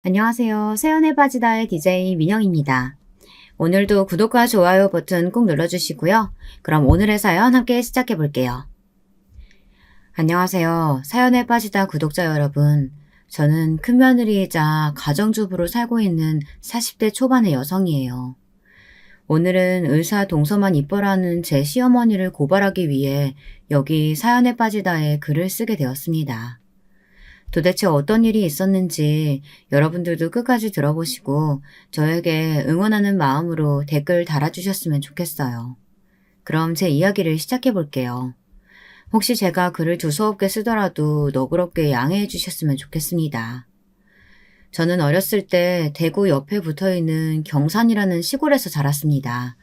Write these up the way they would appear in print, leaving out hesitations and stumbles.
안녕하세요. 새연의 바지다의 DJ 민영입니다. 오늘도 구독과 좋아요 버튼 꼭 눌러주시고요. 그럼 오늘의 사연 함께 시작해 볼게요. 안녕하세요. 사연에 빠지다 구독자 여러분. 저는 큰며느리이자 가정주부로 살고 있는 40대 초반의 여성이에요. 오늘은 의사 동서만 이뻐라는 제 시어머니를 고발하기 위해 여기 사연에 빠지다에 글을 쓰게 되었습니다. 도대체 어떤 일이 있었는지 여러분들도 끝까지 들어보시고 저에게 응원하는 마음으로 댓글 달아주셨으면 좋겠어요. 그럼 제 이야기를 시작해 볼게요. 혹시 제가 글을 두서없게 쓰더라도 너그럽게 양해해 주셨으면 좋겠습니다. 저는 어렸을 때 대구 옆에 붙어있는 경산이라는 시골에서 자랐습니다.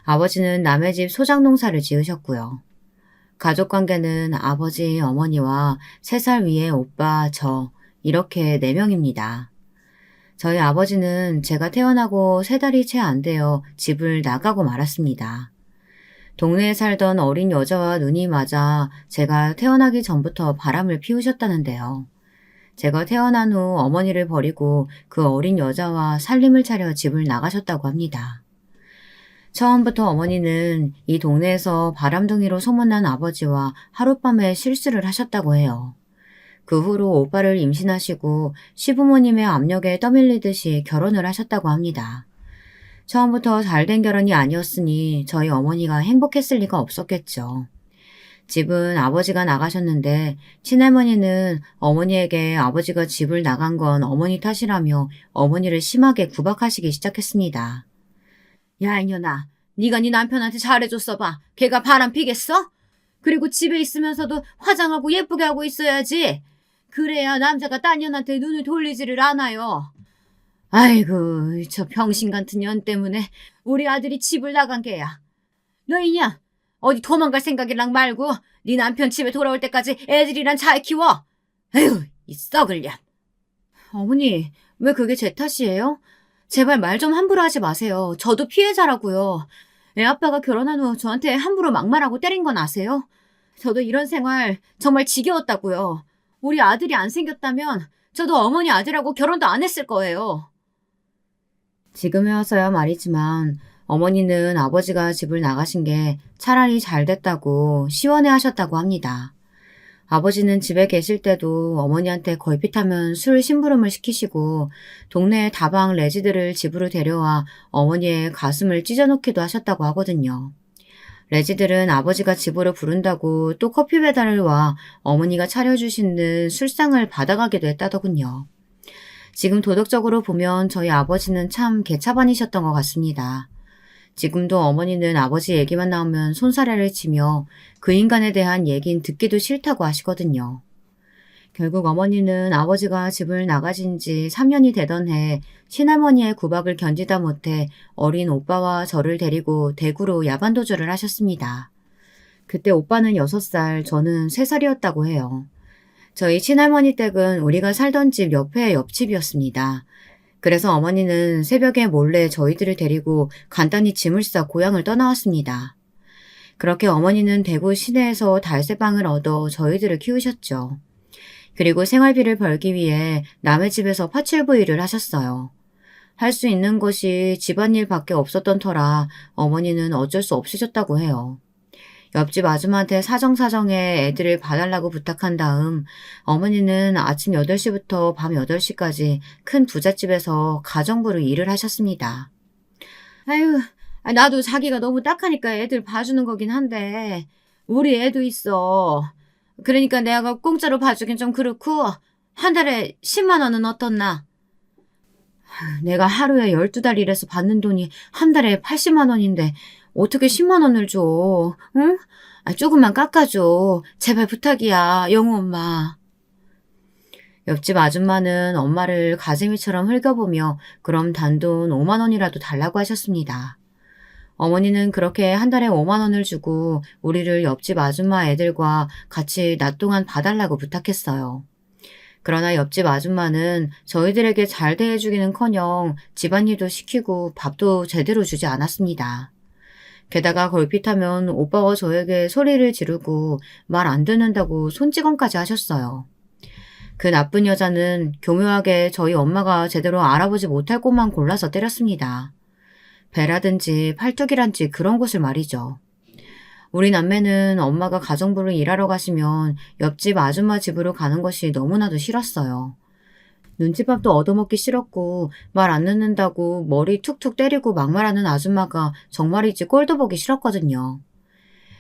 아버지는 남의 집 소작 농사를 지으셨고요. 가족관계는 아버지, 어머니와 3살 위의 오빠, 저 이렇게 4명입니다. 저희 아버지는 제가 태어나고 3달이 채 안 되어 집을 나가고 말았습니다. 동네에 살던 어린 여자와 눈이 맞아 제가 태어나기 전부터 바람을 피우셨다는데요. 제가 태어난 후 어머니를 버리고 그 어린 여자와 살림을 차려 집을 나가셨다고 합니다. 처음부터 어머니는 이 동네에서 바람둥이로 소문난 아버지와 하룻밤에 실수를 하셨다고 해요. 그 후로 오빠를 임신하시고 시부모님의 압력에 떠밀리듯이 결혼을 하셨다고 합니다. 처음부터 잘된 결혼이 아니었으니 저희 어머니가 행복했을 리가 없었겠죠. 집은 아버지가 나가셨는데 친할머니는 어머니에게 아버지가 집을 나간 건 어머니 탓이라며 어머니를 심하게 구박하시기 시작했습니다. 야, 이년아, 네가 네 남편한테 잘해줬어 봐. 걔가 바람 피겠어? 그리고 집에 있으면서도 화장하고 예쁘게 하고 있어야지. 그래야 남자가 딴 년한테 눈을 돌리지를 않아요. 아이고, 저 병신 같은 년 때문에 우리 아들이 집을 나간 게야. 너 이냐? 어디 도망갈 생각이랑 말고 네 남편 집에 돌아올 때까지 애들이랑 잘 키워. 에휴, 이 썩을 년. 어머니, 왜 그게 제 탓이에요? 제발 말 좀 함부로 하지 마세요. 저도 피해자라고요. 애 아빠가 결혼한 후 저한테 함부로 막말하고 때린 건 아세요? 저도 이런 생활 정말 지겨웠다고요. 우리 아들이 안 생겼다면 저도 어머니 아들하고 결혼도 안 했을 거예요. 지금에 와서야 말이지만 어머니는 아버지가 집을 나가신 게 차라리 잘 됐다고 시원해 하셨다고 합니다. 아버지는 집에 계실 때도 어머니한테 걸핏하면 술 심부름을 시키시고 동네 다방 레지들을 집으로 데려와 어머니의 가슴을 찢어놓기도 하셨다고 하거든요. 레지들은 아버지가 집으로 부른다고 또 커피 배달을 와 어머니가 차려주시는 술상을 받아가기도 했다더군요. 지금 도덕적으로 보면 저희 아버지는 참 개차반이셨던 것 같습니다. 지금도 어머니는 아버지 얘기만 나오면 손사래를 치며 그 인간에 대한 얘긴 듣기도 싫다고 하시거든요. 결국 어머니는 아버지가 집을 나가신 지 3년이 되던 해 친할머니의 구박을 견디다 못해 어린 오빠와 저를 데리고 대구로 야반도주를 하셨습니다. 그때 오빠는 6살, 저는 3살이었다고 해요. 저희 친할머니 댁은 우리가 살던 집 옆에 옆집이었습니다. 그래서 어머니는 새벽에 몰래 저희들을 데리고 간단히 짐을 싸 고향을 떠나왔습니다. 그렇게 어머니는 대구 시내에서 달새방을 얻어 저희들을 키우셨죠. 그리고 생활비를 벌기 위해 남의 집에서 파출부 일을 하셨어요. 할 수 있는 것이 집안일밖에 없었던 터라 어머니는 어쩔 수 없으셨다고 해요. 옆집 아줌마한테 사정사정해 애들을 봐달라고 부탁한 다음 어머니는 아침 8시부터 밤 8시까지 큰 부잣집에서 가정부로 일을 하셨습니다. 아유, 나도 자기가 너무 딱하니까 애들 봐주는 거긴 한데 우리 애도 있어. 그러니까 내가 공짜로 봐주긴 좀 그렇고 한 달에 10만 원은 어떻나? 내가 하루에 12달 일해서 받는 돈이 한 달에 80만 원인데 어떻게 10만 원을 줘? 응? 조금만 깎아줘. 제발 부탁이야, 영우 엄마. 옆집 아줌마는 엄마를 가재미처럼 흘겨보며 그럼 단돈 5만 원이라도 달라고 하셨습니다. 어머니는 그렇게 한 달에 5만 원을 주고 우리를 옆집 아줌마 애들과 같이 낮 동안 봐달라고 부탁했어요. 그러나 옆집 아줌마는 저희들에게 잘 대해주기는커녕 집안일도 시키고 밥도 제대로 주지 않았습니다. 게다가 걸핏하면 오빠와 저에게 소리를 지르고 말 안 듣는다고 손찌검까지 하셨어요. 그 나쁜 여자는 교묘하게 저희 엄마가 제대로 알아보지 못할 곳만 골라서 때렸습니다. 배라든지 팔뚝이란지 그런 곳을 말이죠. 우리 남매는 엄마가 가정부를 일하러 가시면 옆집 아줌마 집으로 가는 것이 너무나도 싫었어요. 눈칫밥도 얻어먹기 싫었고 말 안 듣는다고 머리 툭툭 때리고 막말하는 아줌마가 정말이지 꼴도 보기 싫었거든요.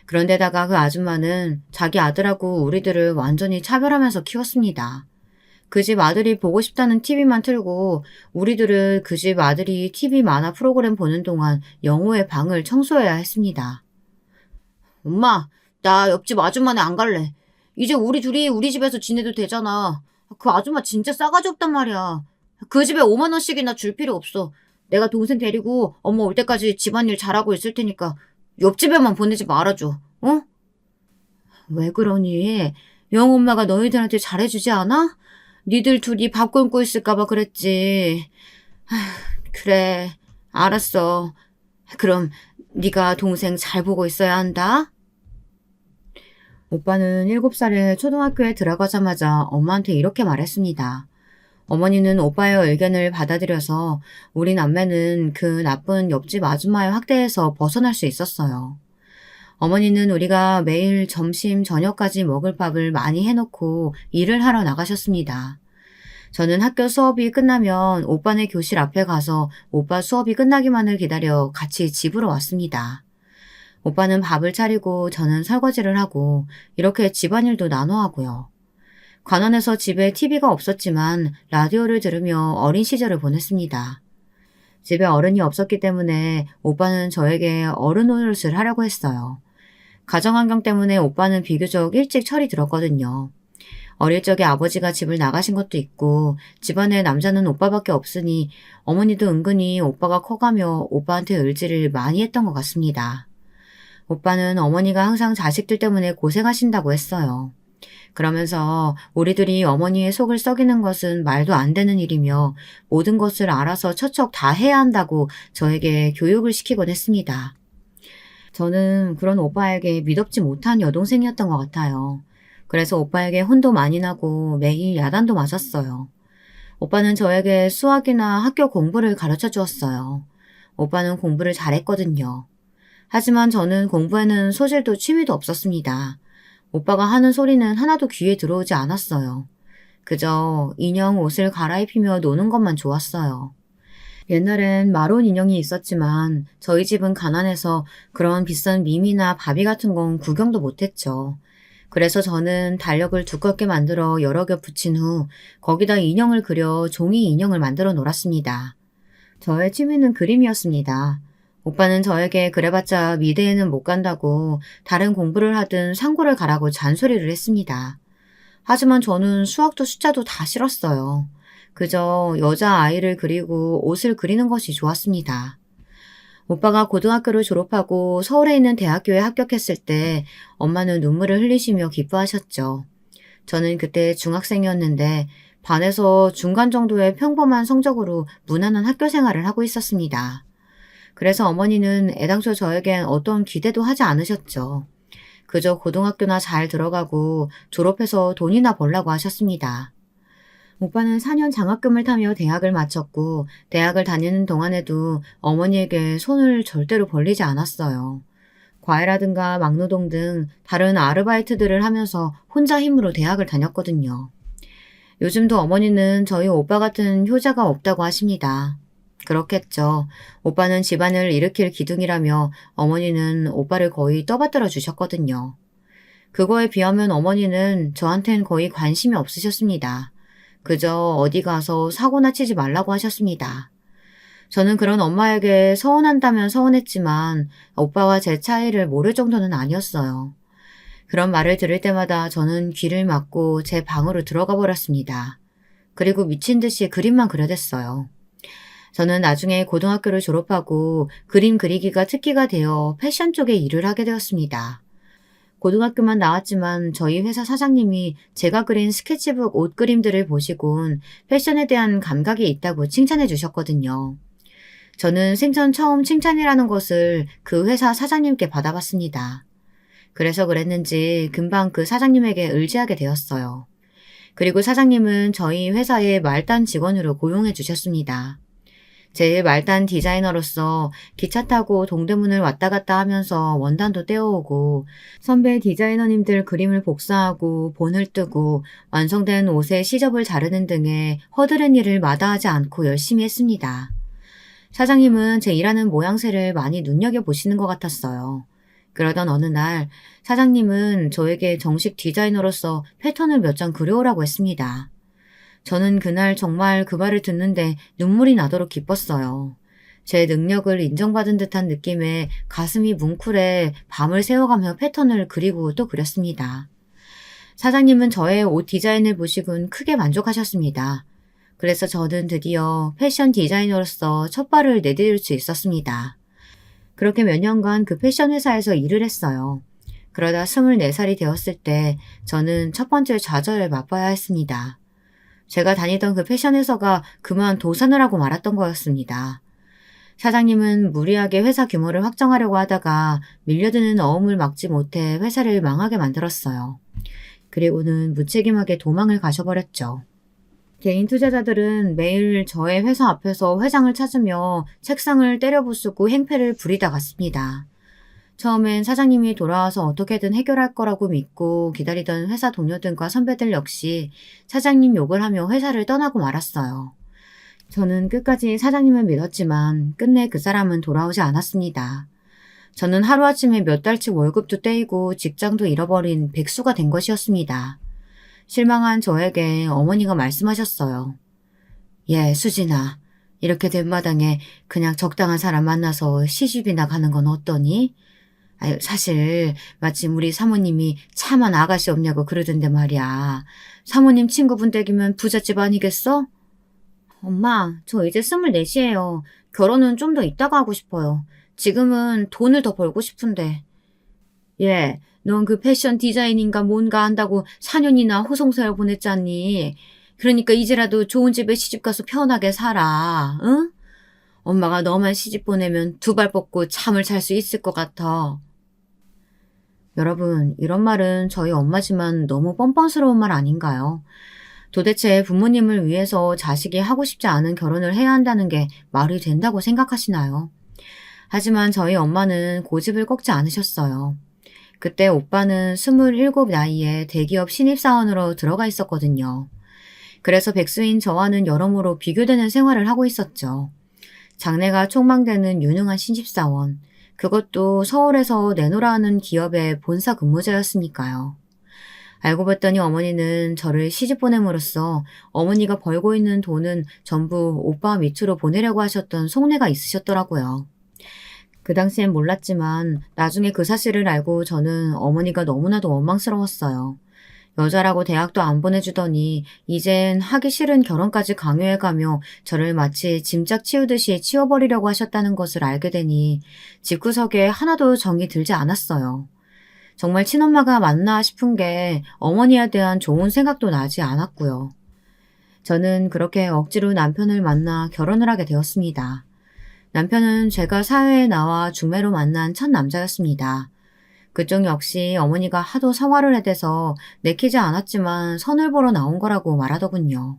그런데다가 그 아줌마는 자기 아들하고 우리들을 완전히 차별하면서 키웠습니다. 그 집 아들이 보고 싶다는 TV만 틀고 우리들은 그 집 아들이 TV 만화 프로그램 보는 동안 영호의 방을 청소해야 했습니다. 엄마, 나 옆집 아줌마네 안 갈래. 이제 우리 둘이 우리 집에서 지내도 되잖아. 그 아줌마 진짜 싸가지 없단 말이야. 그 집에 5만 원씩이나 줄 필요 없어. 내가 동생 데리고 엄마 올 때까지 집안일 잘하고 있을 테니까 옆집에만 보내지 말아줘. 어? 왜 그러니? 영 엄마가 너희들한테 잘해주지 않아? 니들 둘이 밥 굶고 있을까봐 그랬지. 아휴, 그래, 알았어. 그럼 네가 동생 잘 보고 있어야 한다. 오빠는 7살에 초등학교에 들어가자마자 엄마한테 이렇게 말했습니다. 어머니는 오빠의 의견을 받아들여서 우리 남매는 그 나쁜 옆집 아줌마의 학대에서 벗어날 수 있었어요. 어머니는 우리가 매일 점심, 저녁까지 먹을 밥을 많이 해놓고 일을 하러 나가셨습니다. 저는 학교 수업이 끝나면 오빠네 교실 앞에 가서 오빠 수업이 끝나기만을 기다려 같이 집으로 왔습니다. 오빠는 밥을 차리고 저는 설거지를 하고 이렇게 집안일도 나눠 하고요. 관원에서 집에 TV가 없었지만 라디오를 들으며 어린 시절을 보냈습니다. 집에 어른이 없었기 때문에 오빠는 저에게 어른 노릇을 하려고 했어요. 가정환경 때문에 오빠는 비교적 일찍 철이 들었거든요. 어릴 적에 아버지가 집을 나가신 것도 있고 집안에 남자는 오빠밖에 없으니 어머니도 은근히 오빠가 커가며 오빠한테 의지를 많이 했던 것 같습니다. 오빠는 어머니가 항상 자식들 때문에 고생하신다고 했어요. 그러면서 우리들이 어머니의 속을 썩이는 것은 말도 안 되는 일이며 모든 것을 알아서 척척 다 해야 한다고 저에게 교육을 시키곤 했습니다. 저는 그런 오빠에게 미덥지 못한 여동생이었던 것 같아요. 그래서 오빠에게 혼도 많이 나고 매일 야단도 맞았어요. 오빠는 저에게 수학이나 학교 공부를 가르쳐 주었어요. 오빠는 공부를 잘했거든요. 하지만 저는 공부에는 소질도 취미도 없었습니다. 오빠가 하는 소리는 하나도 귀에 들어오지 않았어요. 그저 인형 옷을 갈아입히며 노는 것만 좋았어요. 옛날엔 마론 인형이 있었지만 저희 집은 가난해서 그런 비싼 미미나 바비 같은 건 구경도 못했죠. 그래서 저는 달력을 두껍게 만들어 여러 개 붙인 후 거기다 인형을 그려 종이 인형을 만들어 놀았습니다. 저의 취미는 그림이었습니다. 오빠는 저에게 그래봤자 미대에는 못 간다고 다른 공부를 하든 상고를 가라고 잔소리를 했습니다. 하지만 저는 수학도 숫자도 다 싫었어요. 그저 여자아이를 그리고 옷을 그리는 것이 좋았습니다. 오빠가 고등학교를 졸업하고 서울에 있는 대학교에 합격했을 때 엄마는 눈물을 흘리시며 기뻐하셨죠. 저는 그때 중학생이었는데 반에서 중간 정도의 평범한 성적으로 무난한 학교 생활을 하고 있었습니다. 그래서 어머니는 애당초 저에겐 어떤 기대도 하지 않으셨죠. 그저 고등학교나 잘 들어가고 졸업해서 돈이나 벌라고 하셨습니다. 오빠는 4년 장학금을 타며 대학을 마쳤고 대학을 다니는 동안에도 어머니에게 손을 절대로 벌리지 않았어요. 과외라든가 막노동 등 다른 아르바이트들을 하면서 혼자 힘으로 대학을 다녔거든요. 요즘도 어머니는 저희 오빠 같은 효자가 없다고 하십니다. 그렇겠죠. 오빠는 집안을 일으킬 기둥이라며 어머니는 오빠를 거의 떠받들어 주셨거든요. 그거에 비하면 어머니는 저한텐 거의 관심이 없으셨습니다. 그저 어디 가서 사고나 치지 말라고 하셨습니다. 저는 그런 엄마에게 서운한다면 서운했지만 오빠와 제 차이를 모를 정도는 아니었어요. 그런 말을 들을 때마다 저는 귀를 막고 제 방으로 들어가 버렸습니다. 그리고 미친 듯이 그림만 그려댔어요. 저는 나중에 고등학교를 졸업하고 그림 그리기가 특기가 되어 패션 쪽에 일을 하게 되었습니다. 고등학교만 나왔지만 저희 회사 사장님이 제가 그린 스케치북 옷 그림들을 보시곤 패션에 대한 감각이 있다고 칭찬해 주셨거든요. 저는 생전 처음 칭찬이라는 것을 그 회사 사장님께 받아봤습니다. 그래서 그랬는지 금방 그 사장님에게 의지하게 되었어요. 그리고 사장님은 저희 회사의 말단 직원으로 고용해 주셨습니다. 제 말단 디자이너로서 기차 타고 동대문을 왔다 갔다 하면서 원단도 떼어오고 선배 디자이너님들 그림을 복사하고 본을 뜨고 완성된 옷의 시접을 자르는 등의 허드렛 일을 마다하지 않고 열심히 했습니다. 사장님은 제 일하는 모양새를 많이 눈여겨보시는 것 같았어요. 그러던 어느 날 사장님은 저에게 정식 디자이너로서 패턴을 몇 장 그려오라고 했습니다. 저는 그날 정말 그 말을 듣는데 눈물이 나도록 기뻤어요. 제 능력을 인정받은 듯한 느낌에 가슴이 뭉클해 밤을 새워가며 패턴을 그리고 또 그렸습니다. 사장님은 저의 옷 디자인을 보시곤 크게 만족하셨습니다. 그래서 저는 드디어 패션 디자이너로서 첫 발을 내디딜 수 있었습니다. 그렇게 몇 년간 그 패션 회사에서 일을 했어요. 그러다 24살이 되었을 때 저는 첫 번째 좌절을 맛봐야 했습니다. 제가 다니던 그 패션 회사가 그만 도산을 하고 말았던 거였습니다. 사장님은 무리하게 회사 규모를 확정하려고 하다가 밀려드는 어음을 막지 못해 회사를 망하게 만들었어요. 그리고는 무책임하게 도망을 가셔버렸죠. 개인 투자자들은 매일 저의 회사 앞에서 회장을 찾으며 책상을 때려부수고 행패를 부리다 갔습니다. 처음엔 사장님이 돌아와서 어떻게든 해결할 거라고 믿고 기다리던 회사 동료들과 선배들 역시 사장님 욕을 하며 회사를 떠나고 말았어요. 저는 끝까지 사장님을 믿었지만 끝내 그 사람은 돌아오지 않았습니다. 저는 하루아침에 몇 달치 월급도 떼이고 직장도 잃어버린 백수가 된 것이었습니다. 실망한 저에게 어머니가 말씀하셨어요. 예, 수진아. 이렇게 된 마당에 그냥 적당한 사람 만나서 시집이나 가는 건 어떠니? 아유, 사실 마침 우리 사모님이 차만 아가씨 없냐고 그러던데 말이야. 사모님 친구분 댁이면 부잣집 아니겠어? 엄마, 저 이제 24시예요. 결혼은 좀 더 이따가 하고 싶어요. 지금은 돈을 더 벌고 싶은데. 예, 넌 그 패션 디자인인가 뭔가 한다고 4년이나 호송사를 보냈잖니. 그러니까 이제라도 좋은 집에 시집가서 편하게 살아, 응? 엄마가 너만 시집 보내면 두 발 뻗고 잠을 잘 수 있을 것 같아. 여러분, 이런 말은 저희 엄마지만 너무 뻔뻔스러운 말 아닌가요? 도대체 부모님을 위해서 자식이 하고 싶지 않은 결혼을 해야 한다는 게 말이 된다고 생각하시나요? 하지만 저희 엄마는 고집을 꺾지 않으셨어요. 그때 오빠는 27 나이에 대기업 신입사원으로 들어가 있었거든요. 그래서 백수인 저와는 여러모로 비교되는 생활을 하고 있었죠. 장래가 촉망되는 유능한 신입사원, 그것도 서울에서 내노라 하는 기업의 본사 근무자였으니까요. 알고 봤더니 어머니는 저를 시집 보냄으로써 어머니가 벌고 있는 돈은 전부 오빠 밑으로 보내려고 하셨던 속내가 있으셨더라고요. 그 당시엔 몰랐지만 나중에 그 사실을 알고 저는 어머니가 너무나도 원망스러웠어요. 여자라고 대학도 안 보내주더니 이젠 하기 싫은 결혼까지 강요해가며 저를 마치 짐짝 치우듯이 치워버리려고 하셨다는 것을 알게 되니 집구석에 하나도 정이 들지 않았어요. 정말 친엄마가 맞나 싶은 게 어머니에 대한 좋은 생각도 나지 않았고요. 저는 그렇게 억지로 남편을 만나 결혼을 하게 되었습니다. 남편은 제가 사회에 나와 중매로 만난 첫 남자였습니다. 그쪽 역시 어머니가 하도 성화를 해대서 내키지 않았지만 선을 보러 나온 거라고 말하더군요.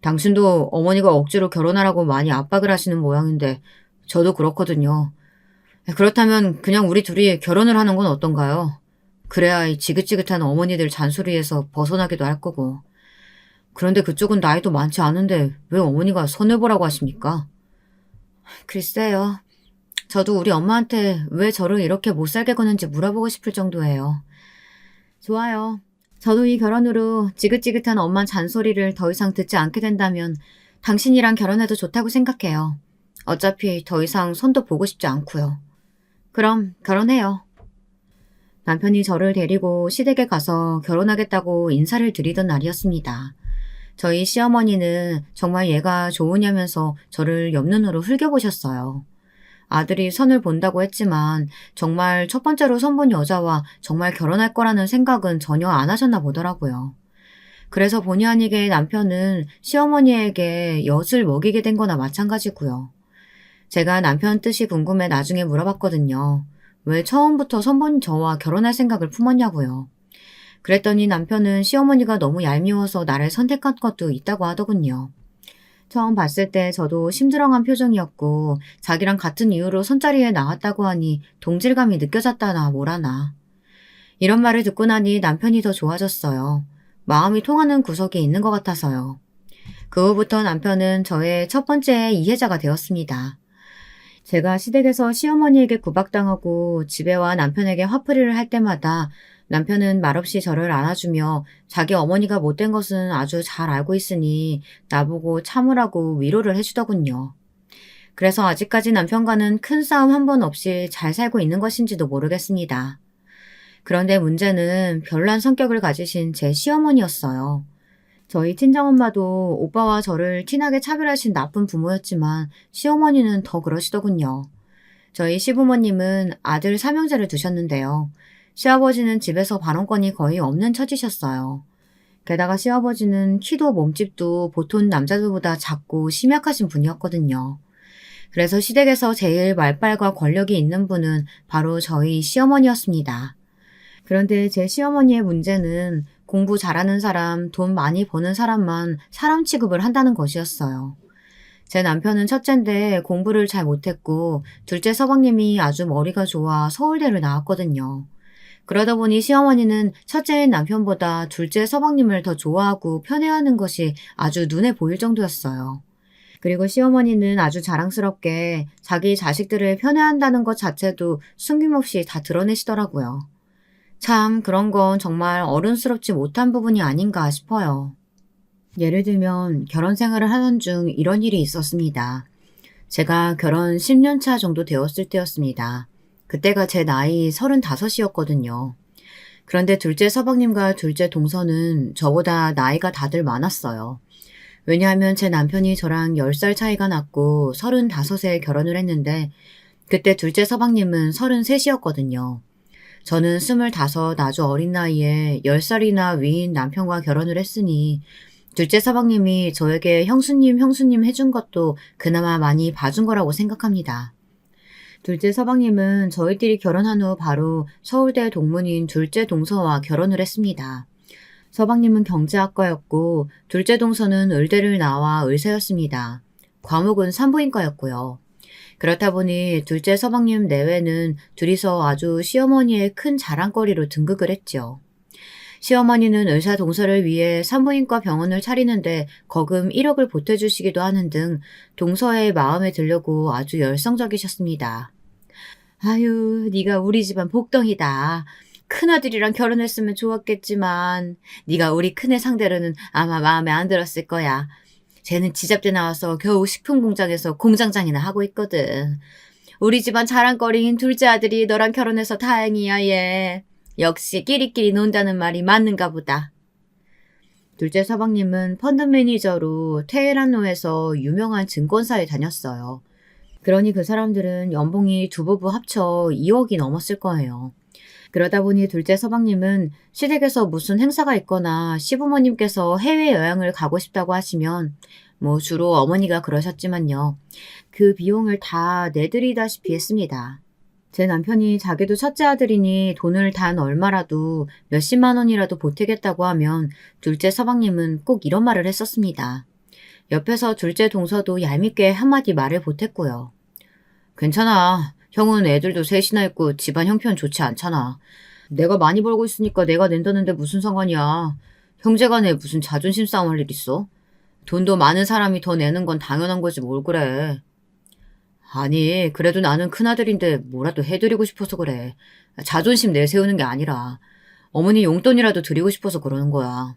당신도 어머니가 억지로 결혼하라고 많이 압박을 하시는 모양인데 저도 그렇거든요. 그렇다면 그냥 우리 둘이 결혼을 하는 건 어떤가요? 그래야 이 지긋지긋한 어머니들 잔소리에서 벗어나기도 할 거고. 그런데 그쪽은 나이도 많지 않은데 왜 어머니가 선을 보라고 하십니까? 글쎄요. 저도 우리 엄마한테 왜 저를 이렇게 못살게 거는지 물어보고 싶을 정도예요. 좋아요. 저도 이 결혼으로 지긋지긋한 엄마 잔소리를 더 이상 듣지 않게 된다면 당신이랑 결혼해도 좋다고 생각해요. 어차피 더 이상 손도 보고 싶지 않고요. 그럼 결혼해요. 남편이 저를 데리고 시댁에 가서 결혼하겠다고 인사를 드리던 날이었습니다. 저희 시어머니는 정말 얘가 좋으냐면서 저를 옆눈으로 흘겨보셨어요. 아들이 선을 본다고 했지만 정말 첫 번째로 선본 여자와 정말 결혼할 거라는 생각은 전혀 안 하셨나 보더라고요. 그래서 본의 아니게 남편은 시어머니에게 엿을 먹이게 된 거나 마찬가지고요. 제가 남편 뜻이 궁금해 나중에 물어봤거든요. 왜 처음부터 선본 저와 결혼할 생각을 품었냐고요. 그랬더니 남편은 시어머니가 너무 얄미워서 나를 선택한 것도 있다고 하더군요. 처음 봤을 때 저도 심드렁한 표정이었고 자기랑 같은 이유로 손자리에 나왔다고 하니 동질감이 느껴졌다나 뭐라나. 이런 말을 듣고 나니 남편이 더 좋아졌어요. 마음이 통하는 구석이 있는 것 같아서요. 그 후부터 남편은 저의 첫 번째 이해자가 되었습니다. 제가 시댁에서 시어머니에게 구박당하고 집에 와 남편에게 화풀이를 할 때마다 남편은 말없이 저를 안아주며 자기 어머니가 못된 것은 아주 잘 알고 있으니 나보고 참으라고 위로를 해주더군요. 그래서 아직까지 남편과는 큰 싸움 한 번 없이 잘 살고 있는 것인지도 모르겠습니다. 그런데 문제는 별난 성격을 가지신 제 시어머니였어요. 저희 친정엄마도 오빠와 저를 티나게 차별하신 나쁜 부모였지만 시어머니는 더 그러시더군요. 저희 시부모님은 아들 삼형제를 두셨는데요. 시아버지는 집에서 발언권이 거의 없는 처지셨어요. 게다가 시아버지는 키도 몸집도 보통 남자들보다 작고 심약하신 분이었거든요. 그래서 시댁에서 제일 말빨과 권력이 있는 분은 바로 저희 시어머니였습니다. 그런데 제 시어머니의 문제는 공부 잘하는 사람, 돈 많이 버는 사람만 사람 취급을 한다는 것이었어요. 제 남편은 첫째인데 공부를 잘 못했고 둘째 서방님이 아주 머리가 좋아 서울대를 나왔거든요. 그러다 보니 시어머니는 첫째인 남편보다 둘째 서방님을 더 좋아하고 편애하는 것이 아주 눈에 보일 정도였어요. 그리고 시어머니는 아주 자랑스럽게 자기 자식들을 편애한다는 것 자체도 숨김없이 다 드러내시더라고요. 참 그런 건 정말 어른스럽지 못한 부분이 아닌가 싶어요. 예를 들면 결혼 생활을 하던 중 이런 일이 있었습니다. 제가 결혼 10년 차 정도 되었을 때였습니다. 그때가 제 나이 35이었거든요. 그런데 둘째 서방님과 둘째 동서는 저보다 나이가 다들 많았어요. 왜냐하면 제 남편이 저랑 10살 차이가 났고 35에 결혼을 했는데 그때 둘째 서방님은 33이었거든요. 저는 25 아주 어린 나이에 10살이나 위인 남편과 결혼을 했으니 둘째 서방님이 저에게 형수님 해준 것도 그나마 많이 봐준 거라고 생각합니다. 둘째 서방님은 저희들이 결혼한 후 바로 서울대 동문인 둘째 동서와 결혼을 했습니다. 서방님은 경제학과였고 둘째 동서는 의대를 나와 의사였습니다. 과목은 산부인과였고요. 그렇다 보니 둘째 서방님 내외는 둘이서 아주 시어머니의 큰 자랑거리로 등극을 했죠. 시어머니는 의사 동서를 위해 산부인과 병원을 차리는데 거금 1억을 보태주시기도 하는 등 동서의 마음에 들려고 아주 열성적이셨습니다. 아유, 네가 우리 집안 복덩이다. 큰아들이랑 결혼했으면 좋았겠지만 네가 우리 큰애 상대로는 아마 마음에 안 들었을 거야. 쟤는 지잡대 나와서 겨우 식품공장에서 공장장이나 하고 있거든. 우리 집안 자랑거리인 둘째 아들이 너랑 결혼해서 다행이야 얘. 역시 끼리끼리 논다는 말이 맞는가 보다. 둘째 서방님은 펀드 매니저로 테헤란로에서 유명한 증권사에 다녔어요. 그러니 그 사람들은 연봉이 두 부부 합쳐 2억이 넘었을 거예요. 그러다 보니 둘째 서방님은 시댁에서 무슨 행사가 있거나 시부모님께서 해외여행을 가고 싶다고 하시면 주로 어머니가 그러셨지만요. 그 비용을 다 내드리다시피 했습니다. 제 남편이 자기도 첫째 아들이니 돈을 단 얼마라도 몇십만 원이라도 보태겠다고 하면 둘째 서방님은 꼭 이런 말을 했었습니다. 옆에서 둘째 동서도 얄밉게 한마디 말을 보탰고요. 괜찮아. 형은 애들도 셋이나 있고 집안 형편 좋지 않잖아. 내가 많이 벌고 있으니까 내가 낸다는데 무슨 상관이야. 형제간에 무슨 자존심 싸움 할 일 있어? 돈도 많은 사람이 더 내는 건 당연한 거지 뭘 그래. 아니 그래도 나는 큰아들인데 뭐라도 해드리고 싶어서 그래. 자존심 내세우는 게 아니라 어머니 용돈이라도 드리고 싶어서 그러는 거야.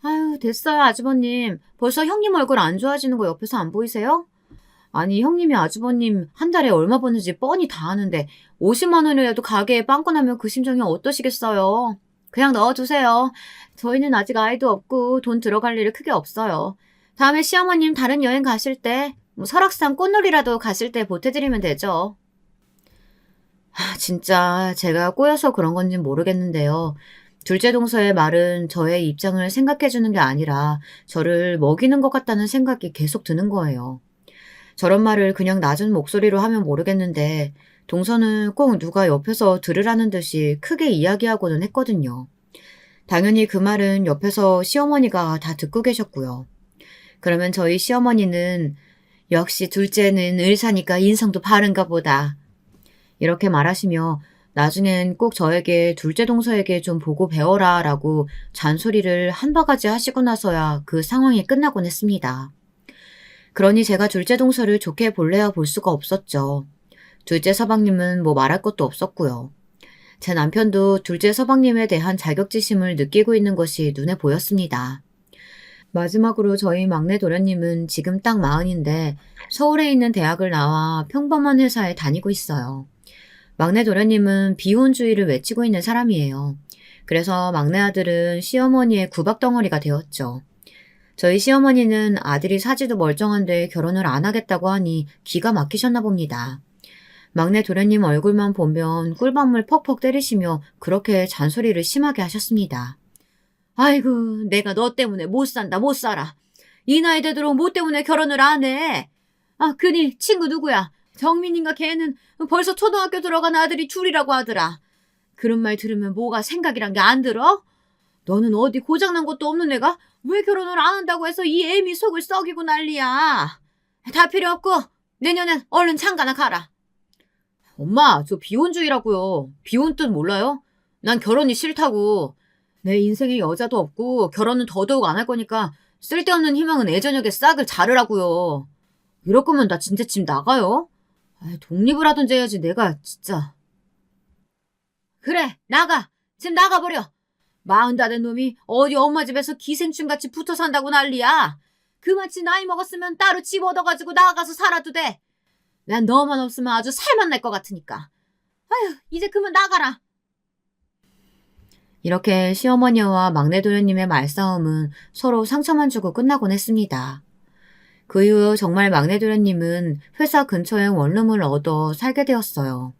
아유 됐어요 아주버님. 벌써 형님 얼굴 안 좋아지는 거 옆에서 안 보이세요? 아니 형님이 아주버님 한 달에 얼마 버는지 뻔히 다 아는데 50만 원이라도 가게에 빵꾸 나면 그 심정이 어떠시겠어요? 그냥 넣어두세요. 저희는 아직 아이도 없고 돈 들어갈 일이 크게 없어요. 다음에 시어머님 다른 여행 가실 때 설악산 꽃놀이라도 가실 때 보태드리면 되죠. 진짜 제가 꼬여서 그런 건진 모르겠는데요. 둘째 동서의 말은 저의 입장을 생각해주는 게 아니라 저를 먹이는 것 같다는 생각이 계속 드는 거예요. 저런 말을 그냥 낮은 목소리로 하면 모르겠는데 동서는 꼭 누가 옆에서 들으라는 듯이 크게 이야기하고는 했거든요. 당연히 그 말은 옆에서 시어머니가 다 듣고 계셨고요. 그러면 저희 시어머니는 역시 둘째는 의사니까 인성도 바른가 보다. 이렇게 말하시며 나중엔 꼭 저에게 둘째 동서에게 좀 보고 배워라 라고 잔소리를 한 바가지 하시고 나서야 그 상황이 끝나곤 했습니다. 그러니 제가 둘째 동서를 좋게 볼래야 볼 수가 없었죠. 둘째 서방님은 뭐 말할 것도 없었고요. 제 남편도 둘째 서방님에 대한 자격지심을 느끼고 있는 것이 눈에 보였습니다. 마지막으로 저희 막내 도련님은 지금 딱 40인데 서울에 있는 대학을 나와 평범한 회사에 다니고 있어요. 막내 도련님은 비혼주의를 외치고 있는 사람이에요. 그래서 막내 아들은 시어머니의 구박덩어리가 되었죠. 저희 시어머니는 아들이 사지도 멀쩡한데 결혼을 안 하겠다고 하니 기가 막히셨나 봅니다. 막내 도련님 얼굴만 보면 꿀밤을 퍽퍽 때리시며 그렇게 잔소리를 심하게 하셨습니다. 아이고, 내가 너 때문에 못 산다, 못 살아. 이 나이 되도록 뭐 때문에 결혼을 안 해. 아, 그니 친구 누구야? 정민인가 걔는 벌써 초등학교 들어간 아들이 둘이라고 하더라. 그런 말 들으면 뭐가 생각이란 게 안 들어? 너는 어디 고장난 것도 없는 애가 왜 결혼을 안 한다고 해서 이 애미 속을 썩이고 난리야. 다 필요 없고 내년엔 얼른 장가나 가라. 엄마, 저 비혼주의라고요. 비혼 뜻 몰라요? 난 결혼이 싫다고. 내 인생에 여자도 없고 결혼은 더더욱 안 할 거니까 쓸데없는 희망은 애저녁에 싹을 자르라고요. 이럴 거면 나 진짜 집 나가요. 독립을 하든지 해야지 내가 진짜. 그래, 나가. 집 나가버려. 40다 놈이 어디 엄마 집에서 기생충같이 붙어 산다고 난리야. 그만치 나이 먹었으면 따로 집 얻어가지고 나가서 살아도 돼. 난 너만 없으면 아주 살만 날 것 같으니까. 아휴, 이제 그만 나가라. 이렇게 시어머니와 막내 도련님의 말싸움은 서로 상처만 주고 끝나곤 했습니다. 그 이후 정말 막내 도련님은 회사 근처에 원룸을 얻어 살게 되었어요.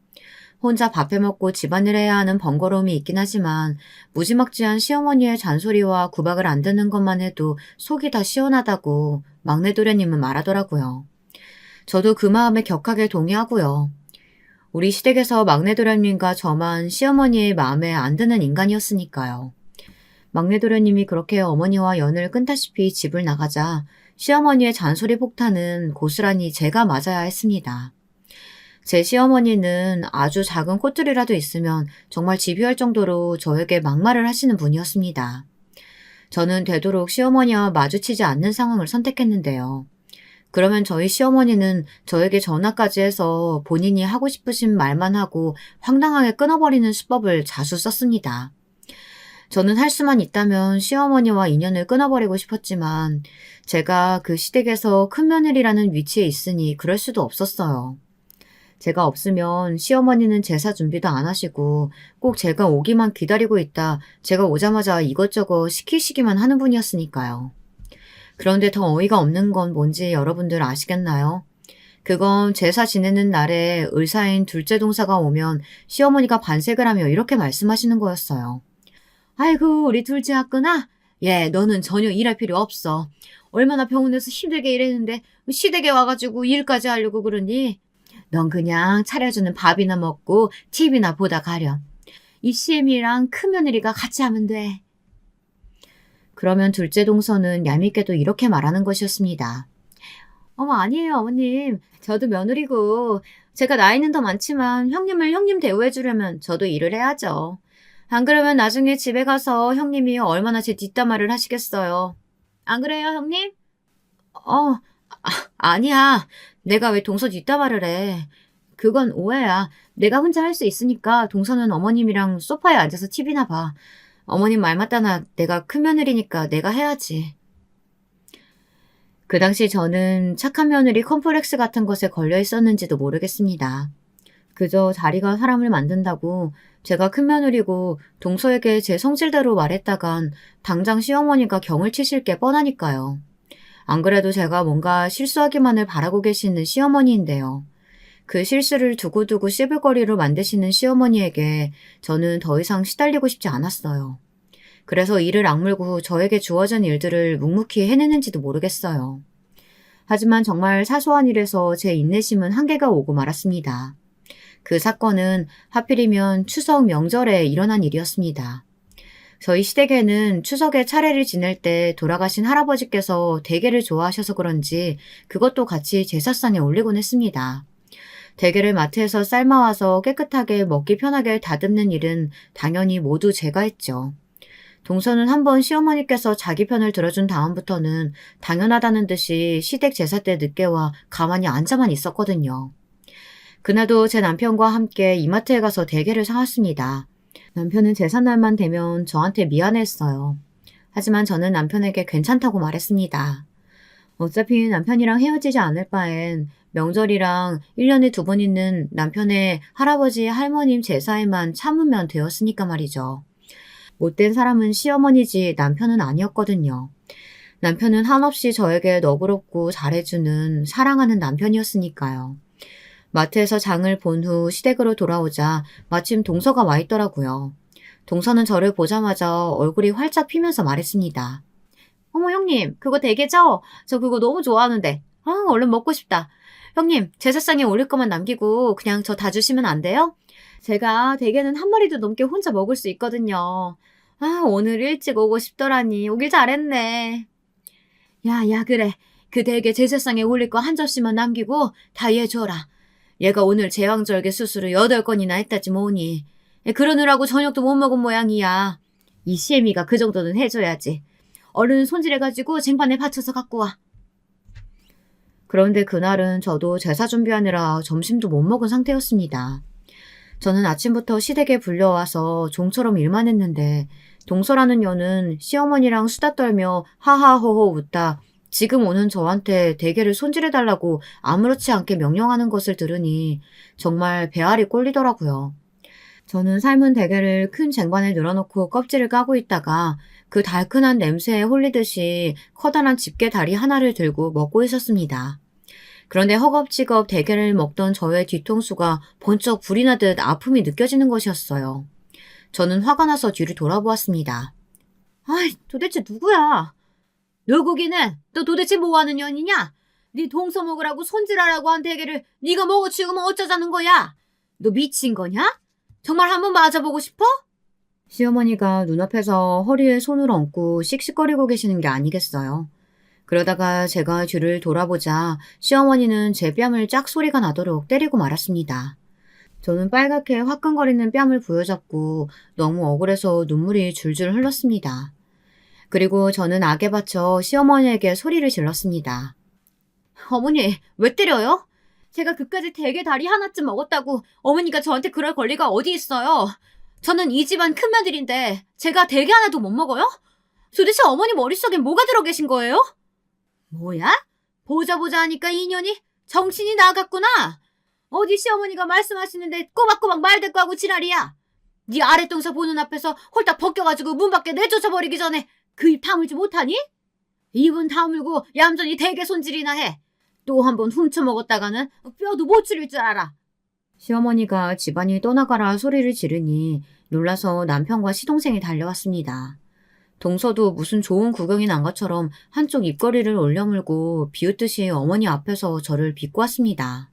혼자 밥 해먹고 집안일 해야 하는 번거로움이 있긴 하지만 무지막지한 시어머니의 잔소리와 구박을 안 듣는 것만 해도 속이 다 시원하다고 막내 도련님은 말하더라고요. 저도 그 마음에 격하게 동의하고요. 우리 시댁에서 막내 도련님과 저만 시어머니의 마음에 안 드는 인간이었으니까요. 막내 도련님이 그렇게 어머니와 연을 끊다시피 집을 나가자 시어머니의 잔소리 폭탄은 고스란히 제가 맞아야 했습니다. 제 시어머니는 아주 작은 꽃들이라도 있으면 정말 집요할 정도로 저에게 막말을 하시는 분이었습니다. 저는 되도록 시어머니와 마주치지 않는 상황을 선택했는데요. 그러면 저희 시어머니는 저에게 전화까지 해서 본인이 하고 싶으신 말만 하고 황당하게 끊어버리는 수법을 자주 썼습니다. 저는 할 수만 있다면 시어머니와 인연을 끊어버리고 싶었지만 제가 그 시댁에서 큰 며느리라는 위치에 있으니 그럴 수도 없었어요. 제가 없으면 시어머니는 제사 준비도 안 하시고 꼭 제가 오기만 기다리고 있다 제가 오자마자 이것저것 시키시기만 하는 분이었으니까요. 그런데 더 어이가 없는 건 뭔지 여러분들 아시겠나요? 그건 제사 지내는 날에 의사인 둘째 동사가 오면 시어머니가 반색을 하며 이렇게 말씀하시는 거였어요. 아이고, 우리 둘째 아끄나? 예, 너는 전혀 일할 필요 없어. 얼마나 병원에서 힘들게 일했는데 시댁에 와가지고 일까지 하려고 그러니? 넌 그냥 차려주는 밥이나 먹고 TV나 보다 가렴. 이 CM이랑 큰 며느리가 같이 하면 돼. 그러면 둘째 동서는 얄밉게도 이렇게 말하는 것이었습니다. 어머, 아니에요, 어머님. 저도 며느리고 제가 나이는 더 많지만 형님을 형님 대우해주려면 저도 일을 해야죠. 안 그러면 나중에 집에 가서 형님이 얼마나 제 뒷담화를 하시겠어요. 안 그래요, 형님? 아니야. 내가 왜 동서 뒷담화를 해. 그건 오해야. 내가 혼자 할 수 있으니까 동서는 어머님이랑 소파에 앉아서 TV나 봐. 어머님 말 맞다나 내가 큰 며느리니까 내가 해야지. 그 당시 저는 착한 며느리 컴플렉스 같은 것에 걸려 있었는지도 모르겠습니다. 그저 자리가 사람을 만든다고 제가 큰 며느리고 동서에게 제 성질대로 말했다간 당장 시어머니가 경을 치실 게 뻔하니까요. 안 그래도 제가 뭔가 실수하기만을 바라고 계시는 시어머니인데요. 그 실수를 두고두고 씹을거리로 만드시는 시어머니에게 저는 더 이상 시달리고 싶지 않았어요. 그래서 이를 악물고 저에게 주어진 일들을 묵묵히 해내는지도 모르겠어요. 하지만 정말 사소한 일에서 제 인내심은 한계가 오고 말았습니다. 그 사건은 하필이면 추석 명절에 일어난 일이었습니다. 저희 시댁에는 추석에 차례를 지낼 때 돌아가신 할아버지께서 대게를 좋아하셔서 그런지 그것도 같이 제사상에 올리곤 했습니다. 대게를 마트에서 삶아와서 깨끗하게 먹기 편하게 다듬는 일은 당연히 모두 제가 했죠. 동서는 한번 시어머니께서 자기 편을 들어준 다음부터는 당연하다는 듯이 시댁 제사 때 늦게 와 가만히 앉아만 있었거든요. 그날도 제 남편과 함께 이마트에 가서 대게를 사왔습니다. 남편은 제삿날만 되면 저한테 미안했어요. 하지만 저는 남편에게 괜찮다고 말했습니다. 어차피 남편이랑 헤어지지 않을 바엔 명절이랑 1년에 2번 있는 남편의 할아버지 할머님 제사에만 참으면 되었으니까 말이죠. 못된 사람은 시어머니지 남편은 아니었거든요. 남편은 한없이 저에게 너그럽고 잘해주는 사랑하는 남편이었으니까요. 마트에서 장을 본 후 시댁으로 돌아오자 마침 동서가 와 있더라고요. 동서는 저를 보자마자 얼굴이 활짝 피면서 말했습니다. 어머 형님 그거 대게죠? 저 그거 너무 좋아하는데. 얼른 먹고 싶다. 형님 제사상에 올릴 것만 남기고 그냥 저 다 주시면 안 돼요? 제가 대게는 한 마리도 넘게 혼자 먹을 수 있거든요. 오늘 일찍 오고 싶더라니 오길 잘했네. 야 그래. 그 대게 제사상에 올릴 거 한 접시만 남기고 다 얘 줘라. 얘가 오늘 제왕절개 수술을 8건이나 했다지 뭐니. 그러느라고 저녁도 못 먹은 모양이야. 이 시애미가 그 정도는 해줘야지. 얼른 손질해가지고 쟁반에 받쳐서 갖고 와. 그런데 그날은 저도 제사 준비하느라 점심도 못 먹은 상태였습니다. 저는 아침부터 시댁에 불려와서 종처럼 일만 했는데 동서라는 년은 시어머니랑 수다 떨며 하하호호 웃다 지금 오는 저한테 대게를 손질해달라고 아무렇지 않게 명령하는 것을 들으니 정말 배알이 꼴리더라고요. 저는 삶은 대게를 큰 쟁반에 늘어놓고 껍질을 까고 있다가 그 달큰한 냄새에 홀리듯이 커다란 집게 다리 하나를 들고 먹고 있었습니다. 그런데 허겁지겁 대게를 먹던 저의 뒤통수가 번쩍 불이 나듯 아픔이 느껴지는 것이었어요. 저는 화가 나서 뒤를 돌아보았습니다. 도대체 누구야? 누구기는? 너 도대체 뭐하는 년이냐? 네 동서 먹으라고 손질하라고 한 대게를 네가 먹어 치우면 어쩌자는 거야? 너 미친 거냐? 정말 한번 맞아보고 싶어? 시어머니가 눈앞에서 허리에 손을 얹고 씩씩거리고 계시는 게 아니겠어요. 그러다가 제가 뒤를 돌아보자 시어머니는 제 뺨을 짝소리가 나도록 때리고 말았습니다. 저는 빨갛게 화끈거리는 뺨을 부여잡고 너무 억울해서 눈물이 줄줄 흘렀습니다. 그리고 저는 악에 받쳐 시어머니에게 소리를 질렀습니다. 어머니, 왜 때려요? 제가 그까짓 대게 다리 하나쯤 먹었다고 어머니가 저한테 그럴 권리가 어디 있어요? 저는 이 집안 큰며느리인데 제가 대게 하나도 못 먹어요? 도대체 어머니 머릿속에 뭐가 들어 계신 거예요? 뭐야? 보자 하니까 인연이 정신이 나갔구나. 어디 시어머니가 말씀하시는데 꼬박꼬박 말대꾸하고 지랄이야. 네 아랫동서 보는 앞에서 홀딱 벗겨가지고 문 밖에 내쫓아버리기 전에 그 입 다물지 못하니? 입은 다물고 얌전히 대게 손질이나 해. 또 한 번 훔쳐먹었다가는 뼈도 못 추릴 줄 알아. 시어머니가 집안이 떠나가라 소리를 지르니 놀라서 남편과 시동생이 달려왔습니다. 동서도 무슨 좋은 구경이 난 것처럼 한쪽 입꼬리를 올려물고 비웃듯이 어머니 앞에서 저를 비꼬았습니다.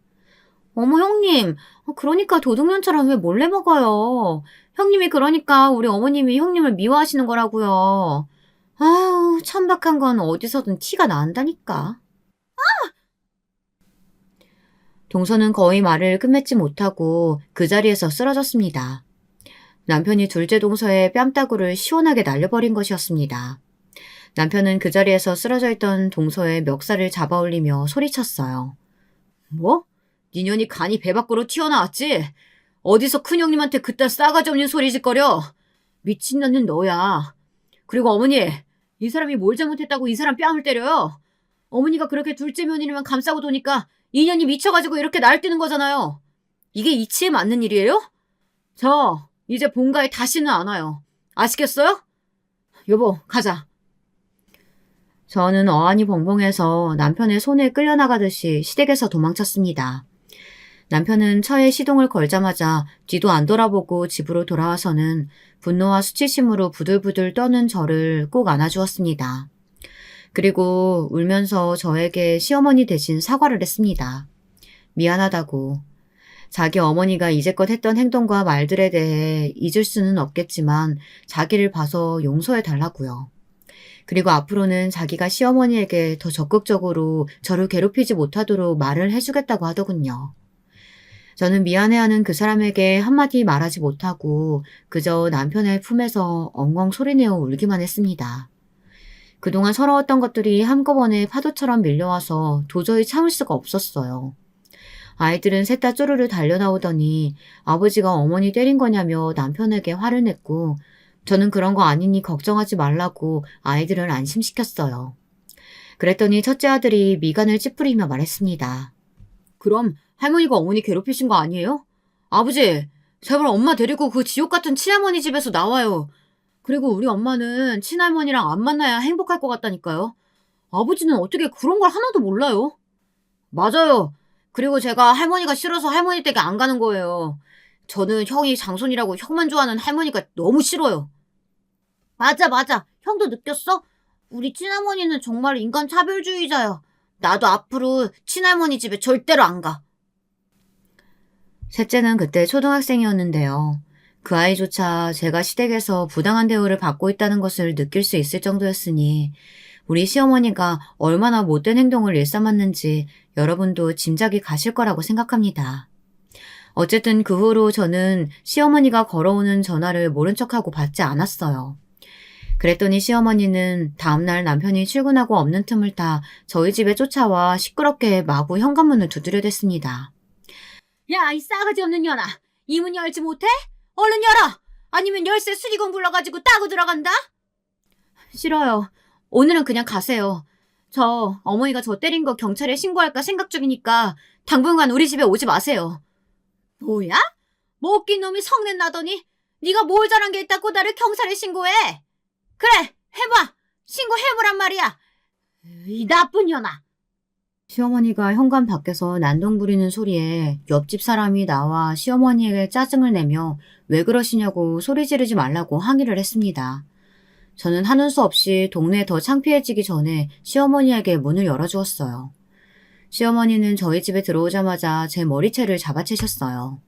어머 형님, 그러니까 도둑년처럼 왜 몰래 먹어요? 형님이 그러니까 우리 어머님이 형님을 미워하시는 거라고요. 천박한 건 어디서든 티가 난다니까. 동서는 거의 말을 끝맺지 못하고 그 자리에서 쓰러졌습니다. 남편이 둘째 동서의 뺨따구를 시원하게 날려버린 것이었습니다. 남편은 그 자리에서 쓰러져 있던 동서의 멱살을 잡아올리며 소리쳤어요. 뭐? 니년이 간이 배 밖으로 튀어나왔지? 어디서 큰형님한테 그딴 싸가지 없는 소리 짓거려? 미친년은 너야. 그리고 어머니, 이 사람이 뭘 잘못했다고 이 사람 뺨을 때려요? 어머니가 그렇게 둘째 며느리만 감싸고 도니까 인연이 미쳐가지고 이렇게 날뛰는 거잖아요. 이게 이치에 맞는 일이에요? 저 이제 본가에 다시는 안 와요. 아시겠어요? 여보, 가자. 저는 어안이 벙벙해서 남편의 손에 끌려나가듯이 시댁에서 도망쳤습니다. 남편은 차에 시동을 걸자마자 뒤도 안 돌아보고 집으로 돌아와서는 분노와 수치심으로 부들부들 떠는 저를 꼭 안아주었습니다. 그리고 울면서 저에게 시어머니 대신 사과를 했습니다. 미안하다고. 자기 어머니가 이제껏 했던 행동과 말들에 대해 잊을 수는 없겠지만 자기를 봐서 용서해 달라고요. 그리고 앞으로는 자기가 시어머니에게 더 적극적으로 저를 괴롭히지 못하도록 말을 해주겠다고 하더군요. 저는 미안해하는 그 사람에게 한마디 말하지 못하고 그저 남편의 품에서 엉엉 소리내어 울기만 했습니다. 그동안 서러웠던 것들이 한꺼번에 파도처럼 밀려와서 도저히 참을 수가 없었어요. 아이들은 셋 다 쪼르르 달려나오더니 아버지가 어머니 때린 거냐며 남편에게 화를 냈고 저는 그런 거 아니니 걱정하지 말라고 아이들을 안심시켰어요. 그랬더니 첫째 아들이 미간을 찌푸리며 말했습니다. 그럼 할머니가 어머니 괴롭히신 거 아니에요? 아버지, 제발 엄마 데리고 그 지옥 같은 친할머니 집에서 나와요. 그리고 우리 엄마는 친할머니랑 안 만나야 행복할 것 같다니까요. 아버지는 어떻게 그런 걸 하나도 몰라요? 맞아요. 그리고 제가 할머니가 싫어서 할머니 댁에 안 가는 거예요. 저는 형이 장손이라고 형만 좋아하는 할머니가 너무 싫어요. 맞아, 맞아. 형도 느꼈어? 우리 친할머니는 정말 인간 차별주의자야. 나도 앞으로 친할머니 집에 절대로 안 가. 셋째는 그때 초등학생이었는데요. 그 아이조차 제가 시댁에서 부당한 대우를 받고 있다는 것을 느낄 수 있을 정도였으니 우리 시어머니가 얼마나 못된 행동을 일삼았는지 여러분도 짐작이 가실 거라고 생각합니다. 어쨌든 그 후로 저는 시어머니가 걸어오는 전화를 모른 척하고 받지 않았어요. 그랬더니 시어머니는 다음날 남편이 출근하고 없는 틈을 타 저희 집에 쫓아와 시끄럽게 마구 현관문을 두드려댔습니다. 야, 이 싸가지 없는 년아. 이 문 열지 못해? 얼른 열어! 아니면 열쇠 수리공 불러가지고 따고 들어간다? 싫어요. 오늘은 그냥 가세요. 저 어머니가 저 때린 거 경찰에 신고할까 생각 중이니까 당분간 우리 집에 오지 마세요. 뭐야? 뭐 웃긴 놈이 성낸 나더니 네가 뭘 잘한 게 있다고 나를 경찰에 신고해? 그래, 해봐. 신고해보란 말이야. 이 나쁜 년아. 시어머니가 현관 밖에서 난동 부리는 소리에 옆집 사람이 나와 시어머니에게 짜증을 내며 왜 그러시냐고 소리 지르지 말라고 항의를 했습니다. 저는 하는 수 없이 동네에 더 창피해지기 전에 시어머니에게 문을 열어주었어요. 시어머니는 저희 집에 들어오자마자 제 머리채를 잡아채셨어요.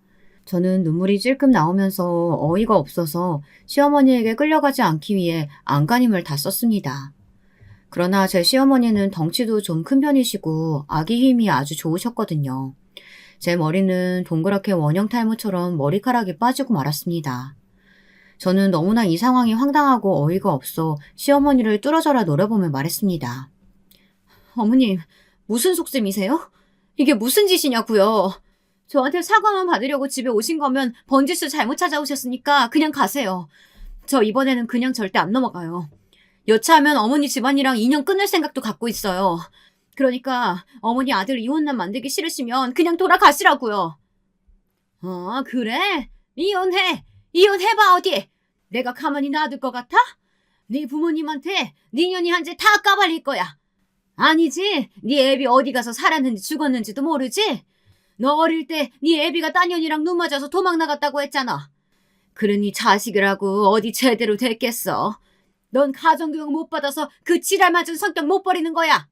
저는 눈물이 찔끔 나오면서 어이가 없어서 시어머니에게 끌려가지 않기 위해 안간힘을 다 썼습니다. 그러나 제 시어머니는 덩치도 좀 큰 편이시고 아기 힘이 아주 좋으셨거든요. 제 머리는 동그랗게 원형 탈모처럼 머리카락이 빠지고 말았습니다. 저는 너무나 이 상황이 황당하고 어이가 없어 시어머니를 뚫어져라 노려보며 말했습니다. 어머님, 무슨 속셈이세요? 이게 무슨 짓이냐고요? 저한테 사과만 받으려고 집에 오신 거면 번지수 잘못 찾아오셨으니까 그냥 가세요. 저 이번에는 그냥 절대 안 넘어가요. 여차하면 어머니 집안이랑 인연 끊을 생각도 갖고 있어요. 그러니까 어머니 아들 이혼남 만들기 싫으시면 그냥 돌아가시라고요. 그래? 이혼해. 이혼해봐 어디. 내가 가만히 놔둘 것 같아? 네 부모님한테 네 년이 한 재 다 까발릴 거야. 아니지. 네 애비 어디 가서 살았는지 죽었는지도 모르지? 너 어릴 때 네 애비가 딴 년이랑 눈 맞아서 도망 나갔다고 했잖아. 그러니 자식이라고 어디 제대로 됐겠어. 넌 가정교육 못 받아서 그 지랄 맞은 성격 못 버리는 거야.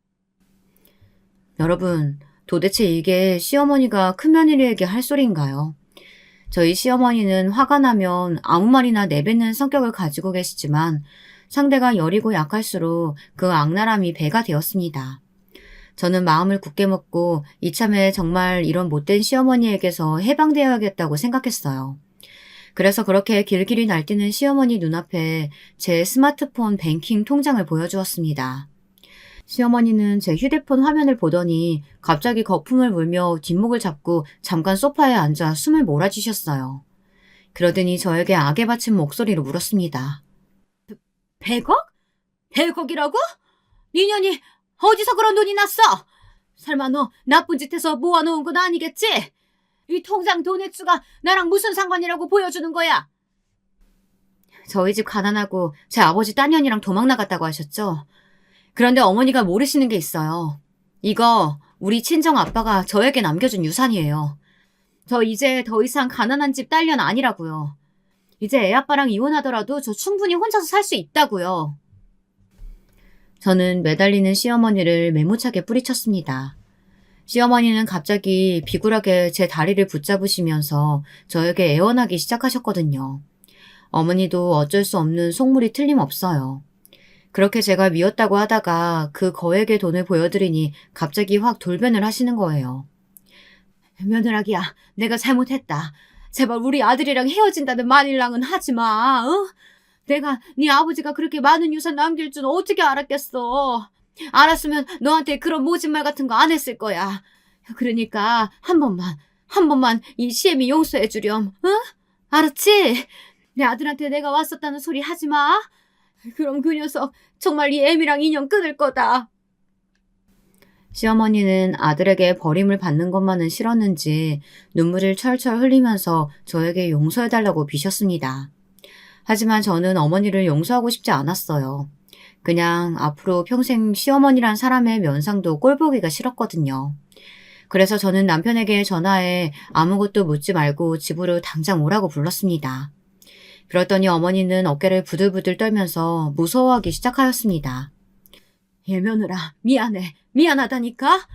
여러분, 도대체 이게 시어머니가 큰며느리에게 할 소리인가요? 저희 시어머니는 화가 나면 아무 말이나 내뱉는 성격을 가지고 계시지만 상대가 여리고 약할수록 그 악랄함이 배가 되었습니다. 저는 마음을 굳게 먹고 이참에 정말 이런 못된 시어머니에게서 해방되어야겠다고 생각했어요. 그래서 그렇게 길길이 날뛰는 시어머니 눈앞에 제 스마트폰 뱅킹 통장을 보여주었습니다. 시어머니는 제 휴대폰 화면을 보더니 갑자기 거품을 물며 뒷목을 잡고 잠깐 소파에 앉아 숨을 몰아쥐셨어요. 그러더니 저에게 악에 받친 목소리로 물었습니다. 100억? 100억이라고? 니년이 어디서 그런 돈이 났어? 설마 너 나쁜 짓 해서 모아놓은 건 아니겠지? 이 통장 돈 액수가 나랑 무슨 상관이라고 보여주는 거야? 저희 집 가난하고 제 아버지 딴 년이랑 도망 나갔다고 하셨죠? 그런데 어머니가 모르시는 게 있어요. 이거 우리 친정 아빠가 저에게 남겨준 유산이에요. 저 이제 더 이상 가난한 집 딸년 아니라고요. 이제 애 아빠랑 이혼하더라도 저 충분히 혼자서 살 수 있다고요. 저는 매달리는 시어머니를 매무차게 뿌리쳤습니다. 시어머니는 갑자기 비굴하게 제 다리를 붙잡으시면서 저에게 애원하기 시작하셨거든요. 어머니도 어쩔 수 없는 속물이 틀림없어요. 그렇게 제가 미웠다고 하다가 그 거액의 돈을 보여드리니 갑자기 확 돌변을 하시는 거예요. 며느라기야, 내가 잘못했다. 제발 우리 아들이랑 헤어진다는 말이랑은 하지 마. 어? 내가 네 아버지가 그렇게 많은 유산 남길 줄 어떻게 알았겠어. 알았으면 너한테 그런 모진말 같은 거 안 했을 거야. 그러니까 한 번만 이 시애미 용서해 주렴. 응? 알았지? 내 아들한테 내가 왔었다는 소리 하지 마. 그럼 그 녀석 정말 이 애미랑 인연 끊을 거다. 시어머니는 아들에게 버림을 받는 것만은 싫었는지 눈물을 철철 흘리면서 저에게 용서해달라고 비셨습니다. 하지만 저는 어머니를 용서하고 싶지 않았어요. 그냥 앞으로 평생 시어머니란 사람의 면상도 꼴보기가 싫었거든요. 그래서 저는 남편에게 전화해 아무것도 묻지 말고 집으로 당장 오라고 불렀습니다. 그랬더니 어머니는 어깨를 부들부들 떨면서 무서워하기 시작하였습니다. 며느라, 미안해. 미안하다니까?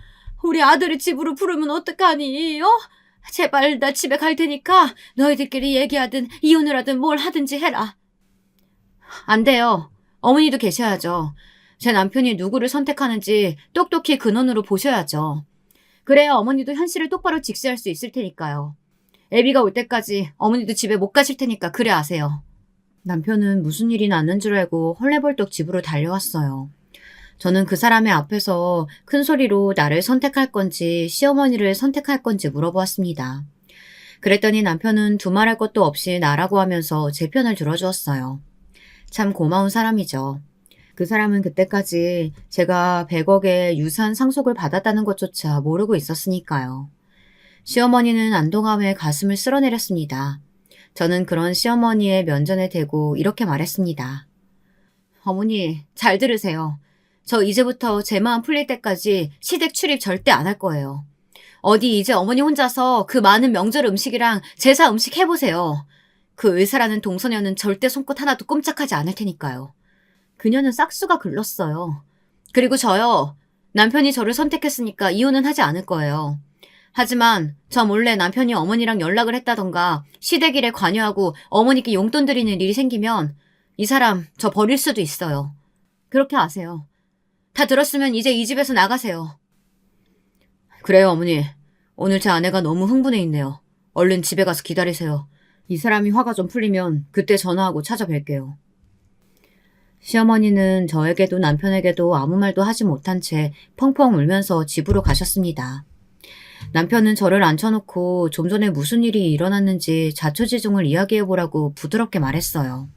우리 아들을 집으로 부르면 어떡하니? 제발 나 집에 갈 테니까 너희들끼리 얘기하든 이혼을 하든 뭘 하든지 해라. 안 돼요. 어머니도 계셔야죠. 제 남편이 누구를 선택하는지 똑똑히 근원으로 보셔야죠. 그래야 어머니도 현실을 똑바로 직시할 수 있을 테니까요. 애비가 올 때까지 어머니도 집에 못 가실 테니까 그래 아세요. 남편은 무슨 일이 났는 줄 알고 헐레벌떡 집으로 달려왔어요. 저는 그 사람의 앞에서 큰 소리로 나를 선택할 건지 시어머니를 선택할 건지 물어보았습니다. 그랬더니 남편은 두말할 것도 없이 나라고 하면서 제 편을 들어주었어요. 참 고마운 사람이죠. 그 사람은 그때까지 제가 100억의 유산 상속을 받았다는 것조차 모르고 있었으니까요. 시어머니는 안도감에 가슴을 쓸어내렸습니다. 저는 그런 시어머니의 면전에 대고 이렇게 말했습니다. 어머니, 잘 들으세요. 저 이제부터 제 마음 풀릴 때까지 시댁 출입 절대 안 할 거예요. 어디 이제 어머니 혼자서 그 많은 명절 음식이랑 제사 음식 해보세요. 그 의사라는 동서녀는 절대 손끝 하나도 꼼짝하지 않을 테니까요. 그녀는 싹수가 글렀어요. 그리고 저요. 남편이 저를 선택했으니까 이혼은 하지 않을 거예요. 하지만 저 몰래 남편이 어머니랑 연락을 했다던가 시댁 일에 관여하고 어머니께 용돈 드리는 일이 생기면 이 사람 저 버릴 수도 있어요. 그렇게 아세요. 다 들었으면 이제 이 집에서 나가세요. 그래요, 어머니. 오늘 제 아내가 너무 흥분해 있네요. 얼른 집에 가서 기다리세요. 이 사람이 화가 좀 풀리면 그때 전화하고 찾아뵐게요. 시어머니는 저에게도 남편에게도 아무 말도 하지 못한 채 펑펑 울면서 집으로 가셨습니다. 남편은 저를 앉혀놓고 좀 전에 무슨 일이 일어났는지 자초지종을 이야기해보라고 부드럽게 말했어요.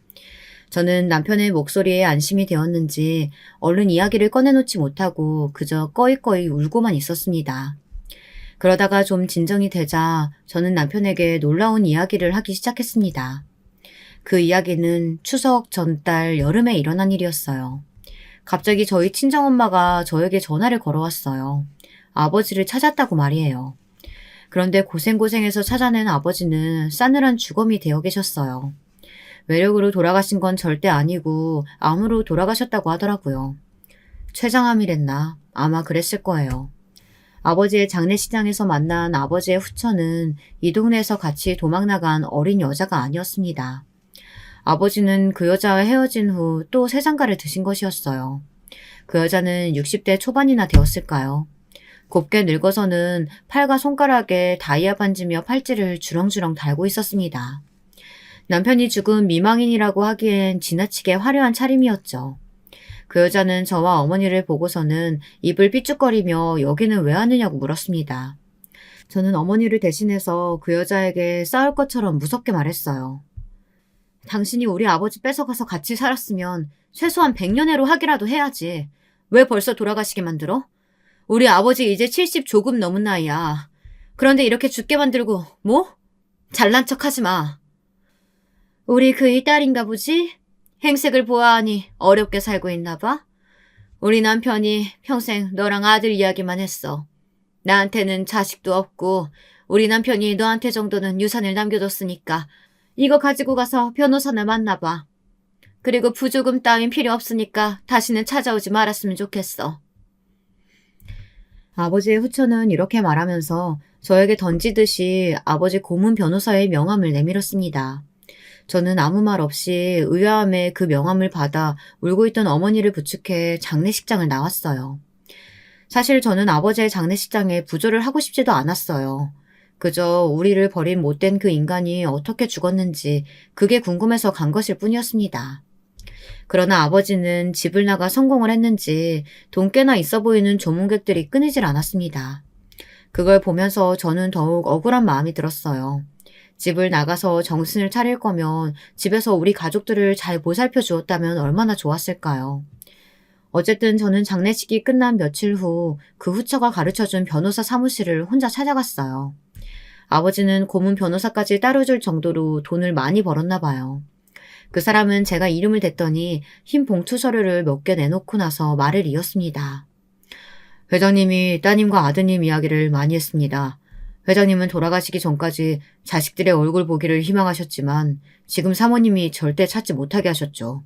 저는 남편의 목소리에 안심이 되었는지 얼른 이야기를 꺼내놓지 못하고 그저 꺼이꺼이 울고만 있었습니다. 그러다가 좀 진정이 되자 저는 남편에게 놀라운 이야기를 하기 시작했습니다. 그 이야기는 추석 전달 여름에 일어난 일이었어요. 갑자기 저희 친정엄마가 저에게 전화를 걸어왔어요. 아버지를 찾았다고 말이에요. 그런데 고생고생해서 찾아낸 아버지는 싸늘한 주검이 되어 계셨어요. 외력으로 돌아가신 건 절대 아니고 암으로 돌아가셨다고 하더라고요. 췌장암이랬나? 아마 그랬을 거예요. 아버지의 장례식장에서 만난 아버지의 후처는 이 동네에서 같이 도망나간 어린 여자가 아니었습니다. 아버지는 그 여자와 헤어진 후 또 새 장가를 드신 것이었어요. 그 여자는 60대 초반이나 되었을까요? 곱게 늙어서는 팔과 손가락에 다이아 반지며 팔찌를 주렁주렁 달고 있었습니다. 남편이 죽은 미망인이라고 하기엔 지나치게 화려한 차림이었죠. 그 여자는 저와 어머니를 보고서는 입을 삐죽거리며 여기는 왜 왔느냐고 물었습니다. 저는 어머니를 대신해서 그 여자에게 싸울 것처럼 무섭게 말했어요. 당신이 우리 아버지 뺏어가서 같이 살았으면 최소한 100년회로 하기라도 해야지. 왜 벌써 돌아가시게 만들어? 우리 아버지 이제 70 조금 넘은 나이야. 그런데 이렇게 죽게 만들고 뭐? 잘난 척하지 마. 우리 그이 딸인가 보지? 행색을 보아하니 어렵게 살고 있나 봐. 우리 남편이 평생 너랑 아들 이야기만 했어. 나한테는 자식도 없고 우리 남편이 너한테 정도는 유산을 남겨뒀으니까 이거 가지고 가서 변호사나 만나봐. 그리고 부조금 따윈 필요 없으니까 다시는 찾아오지 말았으면 좋겠어. 아버지의 후처는 이렇게 말하면서 저에게 던지듯이 아버지 고문 변호사의 명함을 내밀었습니다. 저는 아무 말 없이 의아함에 그 명함을 받아 울고 있던 어머니를 부축해 장례식장을 나왔어요. 사실 저는 아버지의 장례식장에 부조를 하고 싶지도 않았어요. 그저 우리를 버린 못된 그 인간이 어떻게 죽었는지 그게 궁금해서 간 것일 뿐이었습니다. 그러나 아버지는 집을 나가 성공을 했는지 돈 꽤나 있어 보이는 조문객들이 끊이질 않았습니다. 그걸 보면서 저는 더욱 억울한 마음이 들었어요. 집을 나가서 정신을 차릴 거면 집에서 우리 가족들을 잘 보살펴 주었다면 얼마나 좋았을까요? 어쨌든 저는 장례식이 끝난 며칠 후 그 후처가 가르쳐준 변호사 사무실을 혼자 찾아갔어요. 아버지는 고문 변호사까지 따로 줄 정도로 돈을 많이 벌었나 봐요. 그 사람은 제가 이름을 댔더니 흰 봉투 서류를 몇 개 내놓고 나서 말을 이었습니다. 회장님이 따님과 아드님 이야기를 많이 했습니다. 회장님은 돌아가시기 전까지 자식들의 얼굴 보기를 희망하셨지만 지금 사모님이 절대 찾지 못하게 하셨죠.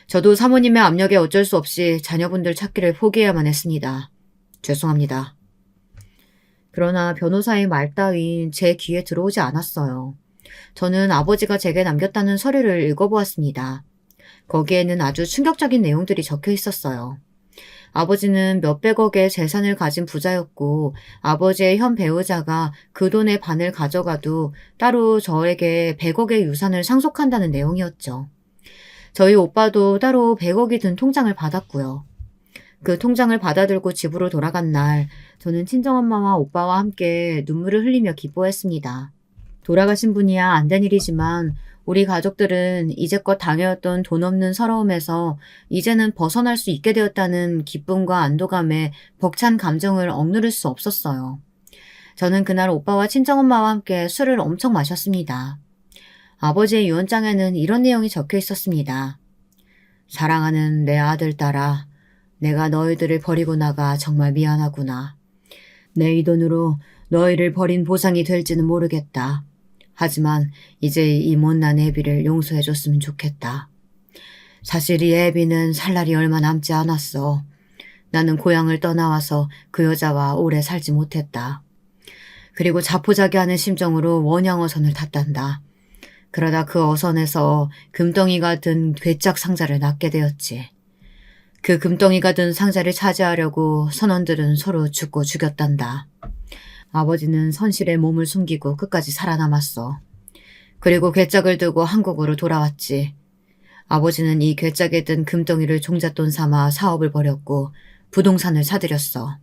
저도 사모님의 압력에 어쩔 수 없이 자녀분들 찾기를 포기해야만 했습니다. 죄송합니다. 그러나 변호사의 말 따윈 제 귀에 들어오지 않았어요. 저는 아버지가 제게 남겼다는 서류를 읽어보았습니다. 거기에는 아주 충격적인 내용들이 적혀 있었어요. 아버지는 몇백억의 재산을 가진 부자였고 아버지의 현 배우자가 그 돈의 반을 가져가도 따로 저에게 100억의 유산을 상속한다는 내용이었죠. 저희 오빠도 따로 100억이 든 통장을 받았고요. 그 통장을 받아들고 집으로 돌아간 날 저는 친정엄마와 오빠와 함께 눈물을 흘리며 기뻐했습니다. 돌아가신 분이야 안 된 일이지만 우리 가족들은 이제껏 당해왔던 돈 없는 서러움에서 이제는 벗어날 수 있게 되었다는 기쁨과 안도감에 벅찬 감정을 억누를 수 없었어요. 저는 그날 오빠와 친정엄마와 함께 술을 엄청 마셨습니다. 아버지의 유언장에는 이런 내용이 적혀 있었습니다. 사랑하는 내 아들 딸아, 내가 너희들을 버리고 나가 정말 미안하구나. 내 이 돈으로 너희를 버린 보상이 될지는 모르겠다. 하지만 이제 이 못난 애비를 용서해줬으면 좋겠다. 사실 이 애비는 살 날이 얼마 남지 않았어. 나는 고향을 떠나와서 그 여자와 오래 살지 못했다. 그리고 자포자기하는 심정으로 원양어선을 탔단다. 그러다 그 어선에서 금덩이가 든 괴짝 상자를 낳게 되었지. 그 금덩이가 든 상자를 차지하려고 선원들은 서로 죽고 죽였단다. 아버지는 선실에 몸을 숨기고 끝까지 살아남았어. 그리고 괴짝을 들고 한국으로 돌아왔지. 아버지는 이 괴짝에 든 금덩이를 종잣돈 삼아 사업을 벌였고 부동산을 사들였어.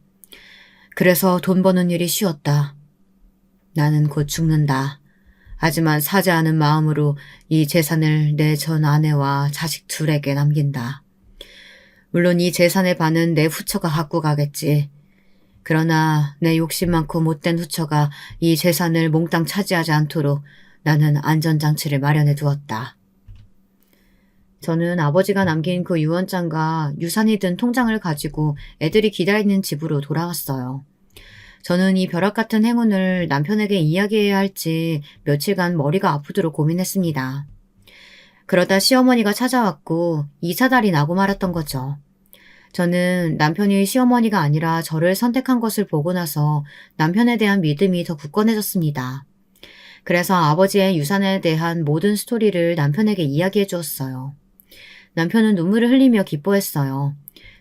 그래서 돈 버는 일이 쉬웠다. 나는 곧 죽는다. 하지만 사죄하는 마음으로 이 재산을 내 전 아내와 자식 둘에게 남긴다. 물론 이 재산의 반은 내 후처가 갖고 가겠지. 그러나 내 욕심 많고 못된 후처가 이 재산을 몽땅 차지하지 않도록 나는 안전장치를 마련해 두었다. 저는 아버지가 남긴 그 유언장과 유산이 든 통장을 가지고 애들이 기다리는 집으로 돌아왔어요. 저는 이 벼락 같은 행운을 남편에게 이야기해야 할지 며칠간 머리가 아프도록 고민했습니다. 그러다 시어머니가 찾아왔고 이사달이 나고 말았던 거죠. 저는 남편이 시어머니가 아니라 저를 선택한 것을 보고 나서 남편에 대한 믿음이 더 굳건해졌습니다. 그래서 아버지의 유산에 대한 모든 스토리를 남편에게 이야기해 주었어요. 남편은 눈물을 흘리며 기뻐했어요.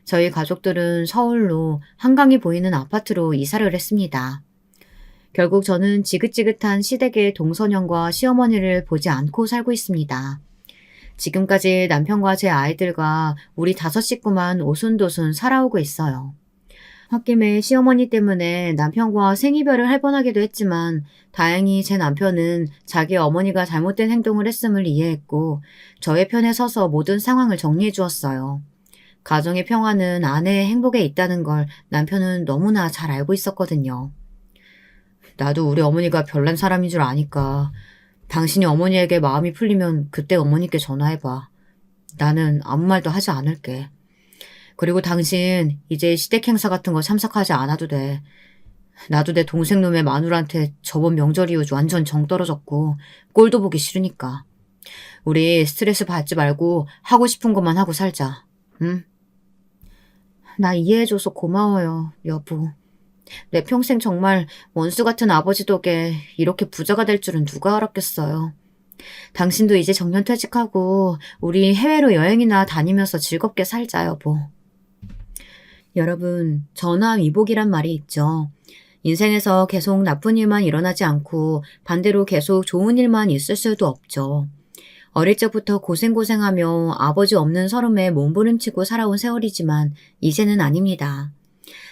저희 가족들은 서울로 한강이 보이는 아파트로 이사를 했습니다. 결국 저는 지긋지긋한 시댁의 동서년과 시어머니를 보지 않고 살고 있습니다. 지금까지 남편과 제 아이들과 우리 5 식구만 오순도순 살아오고 있어요. 홧김에 시어머니 때문에 남편과 생이별을 할 뻔하기도 했지만 다행히 제 남편은 자기 어머니가 잘못된 행동을 했음을 이해했고 저의 편에 서서 모든 상황을 정리해 주었어요. 가정의 평화는 아내의 행복에 있다는 걸 남편은 너무나 잘 알고 있었거든요. 나도 우리 어머니가 별난 사람인 줄 아니까 당신이 어머니에게 마음이 풀리면 그때 어머니께 전화해봐. 나는 아무 말도 하지 않을게. 그리고 당신 이제 시댁 행사 같은 거 참석하지 않아도 돼. 나도 내 동생 놈의 마누라한테 저번 명절 이후 완전 정 떨어졌고 꼴도 보기 싫으니까. 우리 스트레스 받지 말고 하고 싶은 것만 하고 살자. 응? 나 이해해줘서 고마워요, 여보. 내 평생 정말 원수 같은 아버지 덕에 이렇게 부자가 될 줄은 누가 알았겠어요. 당신도 이제 정년퇴직하고 우리 해외로 여행이나 다니면서 즐겁게 살자, 여보. 여러분, 전화위복이란 말이 있죠. 인생에서 계속 나쁜 일만 일어나지 않고 반대로 계속 좋은 일만 있을 수도 없죠. 어릴 적부터 고생고생하며 아버지 없는 서름에 몸부림치고 살아온 세월이지만 이제는 아닙니다.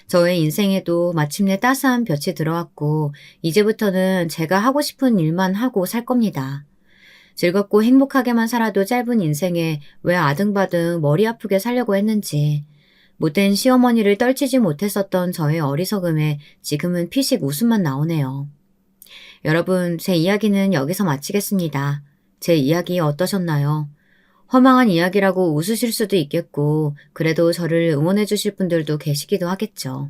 저의 인생에도 마침내 따스한 볕이 들어왔고 이제부터는 제가 하고 싶은 일만 하고 살 겁니다. 즐겁고 행복하게만 살아도 짧은 인생에 왜 아등바등 머리 아프게 살려고 했는지, 못된 시어머니를 떨치지 못했었던 저의 어리석음에 지금은 피식 웃음만 나오네요. 여러분, 제 이야기는 여기서 마치겠습니다. 제 이야기 어떠셨나요? 허망한 이야기라고 웃으실 수도 있겠고, 그래도 저를 응원해 주실 분들도 계시기도 하겠죠.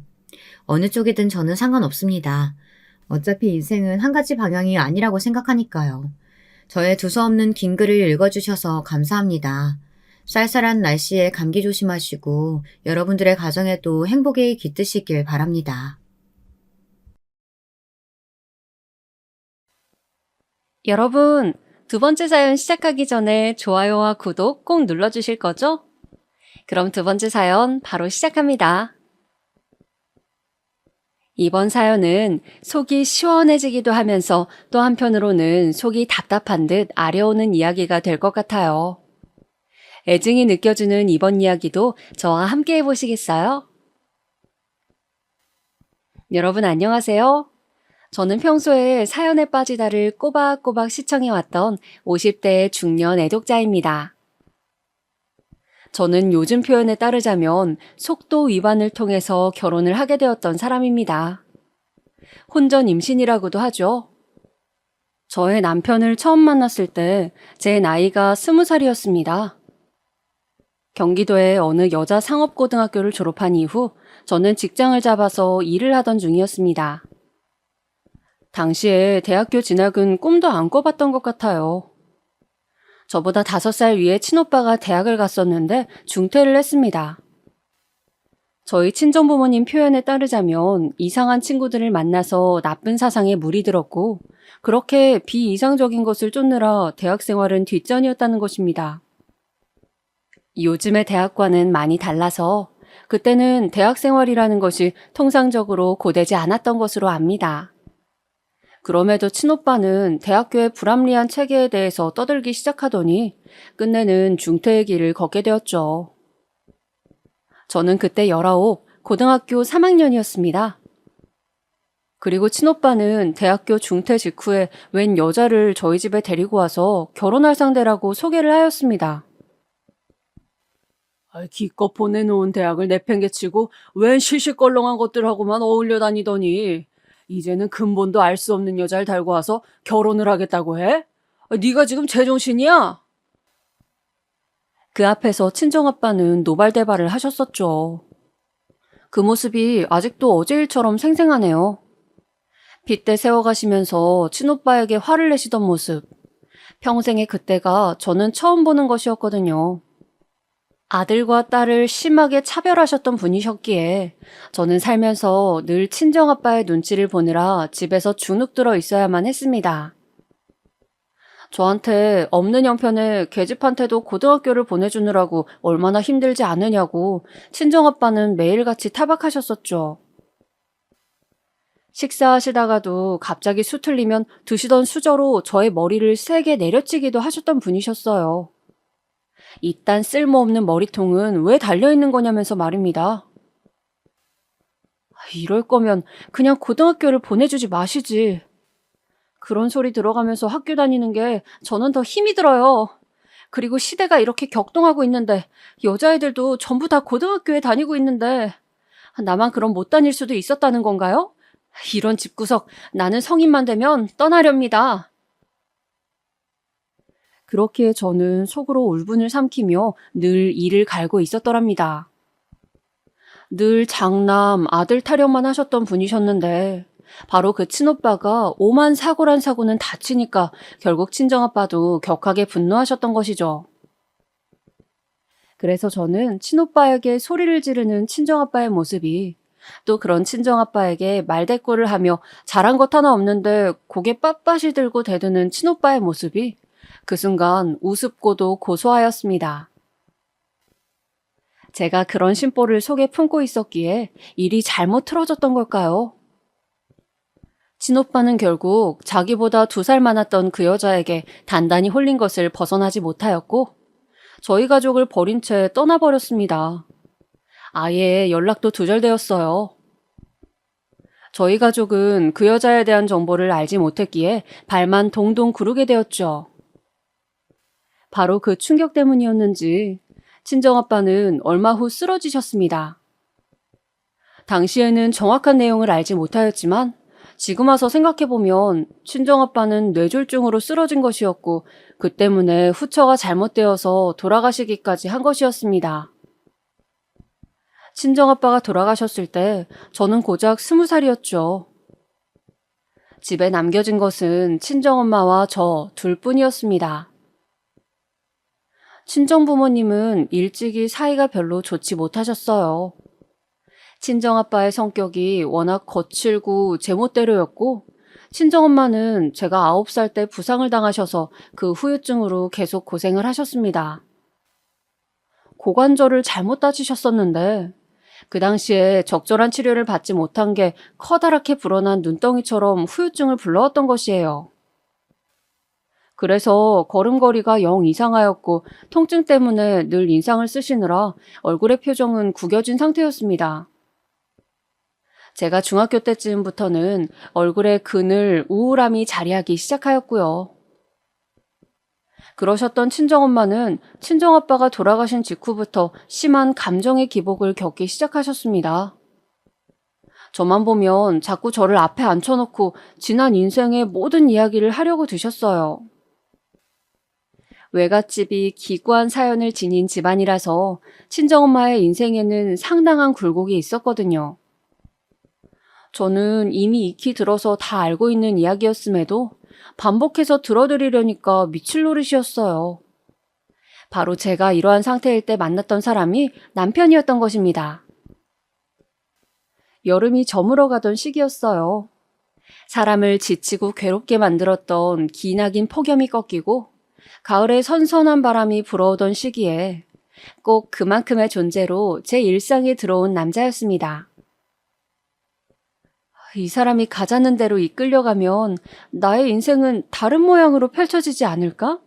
어느 쪽이든 저는 상관없습니다. 어차피 인생은 한 가지 방향이 아니라고 생각하니까요. 저의 두서없는 긴 글을 읽어주셔서 감사합니다. 쌀쌀한 날씨에 감기 조심하시고 여러분들의 가정에도 행복이 깃드시길 바랍니다. 여러분, 두 번째 사연 시작하기 전에 좋아요와 구독 꼭 눌러주실 거죠? 그럼 두 번째 사연 바로 시작합니다. 이번 사연은 속이 시원해지기도 하면서 또 한편으로는 속이 답답한 듯 아려오는 이야기가 될 것 같아요. 애증이 느껴지는 이번 이야기도 저와 함께 해보시겠어요? 여러분 안녕하세요. 저는 평소에 사연에 빠지다를 꼬박꼬박 시청해왔던 50대의 중년 애독자입니다. 저는 요즘 표현에 따르자면 속도 위반을 통해서 결혼을 하게 되었던 사람입니다. 혼전 임신이라고도 하죠. 저의 남편을 처음 만났을 때 제 나이가 20살이었습니다. 경기도의 어느 여자 상업고등학교를 졸업한 이후 저는 직장을 잡아서 일을 하던 중이었습니다. 당시에 대학교 진학은 꿈도 안 꿔봤던 것 같아요. 저보다 5살 위에 친오빠가 대학을 갔었는데 중퇴를 했습니다. 저희 친정부모님 표현에 따르자면 이상한 친구들을 만나서 나쁜 사상에 물이 들었고 그렇게 비이상적인 것을 쫓느라 대학 생활은 뒷전이었다는 것입니다. 요즘의 대학과는 많이 달라서 그때는 대학 생활이라는 것이 통상적으로 고되지 않았던 것으로 압니다. 그럼에도 친오빠는 대학교의 불합리한 체계에 대해서 떠들기 시작하더니 끝내는 중퇴의 길을 걷게 되었죠. 저는 그때 19, 고등학교 3학년이었습니다. 그리고 친오빠는 대학교 중퇴 직후에 웬 여자를 저희 집에 데리고 와서 결혼할 상대라고 소개를 하였습니다. 기껏 보내놓은 대학을 내팽개치고 웬 시시껄렁한 것들하고만 어울려 다니더니 이제는 근본도 알 수 없는 여자를 달고 와서 결혼을 하겠다고 해? 네가 지금 제정신이야? 그 앞에서 친정아빠는 노발대발을 하셨었죠. 그 모습이 아직도 어제 일처럼 생생하네요. 빗대 세워가시면서 친오빠에게 화를 내시던 모습. 평생의 그때가 저는 처음 보는 것이었거든요. 아들과 딸을 심하게 차별하셨던 분이셨기에 저는 살면서 늘 친정아빠의 눈치를 보느라 집에서 주눅 들어 있어야만 했습니다. 저한테 없는 형편에 계집한테도 고등학교를 보내주느라고 얼마나 힘들지 않으냐고 친정아빠는 매일같이 타박하셨었죠. 식사하시다가도 갑자기 수틀리면 드시던 수저로 저의 머리를 세게 내려치기도 하셨던 분이셨어요. 이딴 쓸모없는 머리통은 왜 달려있는 거냐면서 말입니다. 이럴 거면 그냥 고등학교를 보내주지 마시지. 그런 소리 들어가면서 학교 다니는 게 저는 더 힘이 들어요. 그리고 시대가 이렇게 격동하고 있는데 여자애들도 전부 다 고등학교에 다니고 있는데 나만 그럼 못 다닐 수도 있었다는 건가요? 이런 집구석 나는 성인만 되면 떠나렵니다. 그렇기에 저는 속으로 울분을 삼키며 늘 이를 갈고 있었더랍니다. 늘 장남, 아들 타령만 하셨던 분이셨는데 바로 그 친오빠가 오만 사고란 사고는 다치니까 결국 친정아빠도 격하게 분노하셨던 것이죠. 그래서 저는 친오빠에게 소리를 지르는 친정아빠의 모습이 또 그런 친정아빠에게 말대꾸를 하며 잘한 것 하나 없는데 고개 빳빳이 들고 대드는 친오빠의 모습이 그 순간 우습고도 고소하였습니다. 제가 그런 심보를 속에 품고 있었기에 일이 잘못 틀어졌던 걸까요? 친오빠는 결국 자기보다 2살 많았던 그 여자에게 단단히 홀린 것을 벗어나지 못하였고 저희 가족을 버린 채 떠나버렸습니다. 아예 연락도 두절되었어요. 저희 가족은 그 여자에 대한 정보를 알지 못했기에 발만 동동 구르게 되었죠. 바로 그 충격 때문이었는지 친정아빠는 얼마 후 쓰러지셨습니다. 당시에는 정확한 내용을 알지 못하였지만 지금 와서 생각해보면 친정아빠는 뇌졸중으로 쓰러진 것이었고 그 때문에 후처가 잘못되어서 돌아가시기까지 한 것이었습니다. 친정아빠가 돌아가셨을 때 저는 고작 20살이었죠. 집에 남겨진 것은 친정엄마와 저 둘뿐이었습니다. 친정부모님은 일찍이 사이가 별로 좋지 못하셨어요. 친정아빠의 성격이 워낙 거칠고 제멋대로였고 친정엄마는 제가 9살 때 부상을 당하셔서 그 후유증으로 계속 고생을 하셨습니다. 고관절을 잘못 다치셨었는데 그 당시에 적절한 치료를 받지 못한 게 커다랗게 불어난 눈덩이처럼 후유증을 불러왔던 것이에요. 그래서 걸음걸이가 영 이상하였고 통증 때문에 늘 인상을 쓰시느라 얼굴의 표정은 구겨진 상태였습니다. 제가 중학교 때쯤부터는 얼굴에 그늘, 우울함이 자리하기 시작하였고요. 그러셨던 친정엄마는 친정아빠가 돌아가신 직후부터 심한 감정의 기복을 겪기 시작하셨습니다. 저만 보면 자꾸 저를 앞에 앉혀놓고 지난 인생의 모든 이야기를 하려고 드셨어요. 외갓집이 기구한 사연을 지닌 집안이라서 친정엄마의 인생에는 상당한 굴곡이 있었거든요. 저는 이미 익히 들어서 다 알고 있는 이야기였음에도 반복해서 들어드리려니까 미칠 노릇이었어요. 바로 제가 이러한 상태일 때 만났던 사람이 남편이었던 것입니다. 여름이 저물어가던 시기였어요. 사람을 지치고 괴롭게 만들었던 기나긴 폭염이 꺾이고 가을에 선선한 바람이 불어오던 시기에 꼭 그만큼의 존재로 제 일상에 들어온 남자였습니다. 이 사람이 가자는 대로 이끌려가면 나의 인생은 다른 모양으로 펼쳐지지 않을까?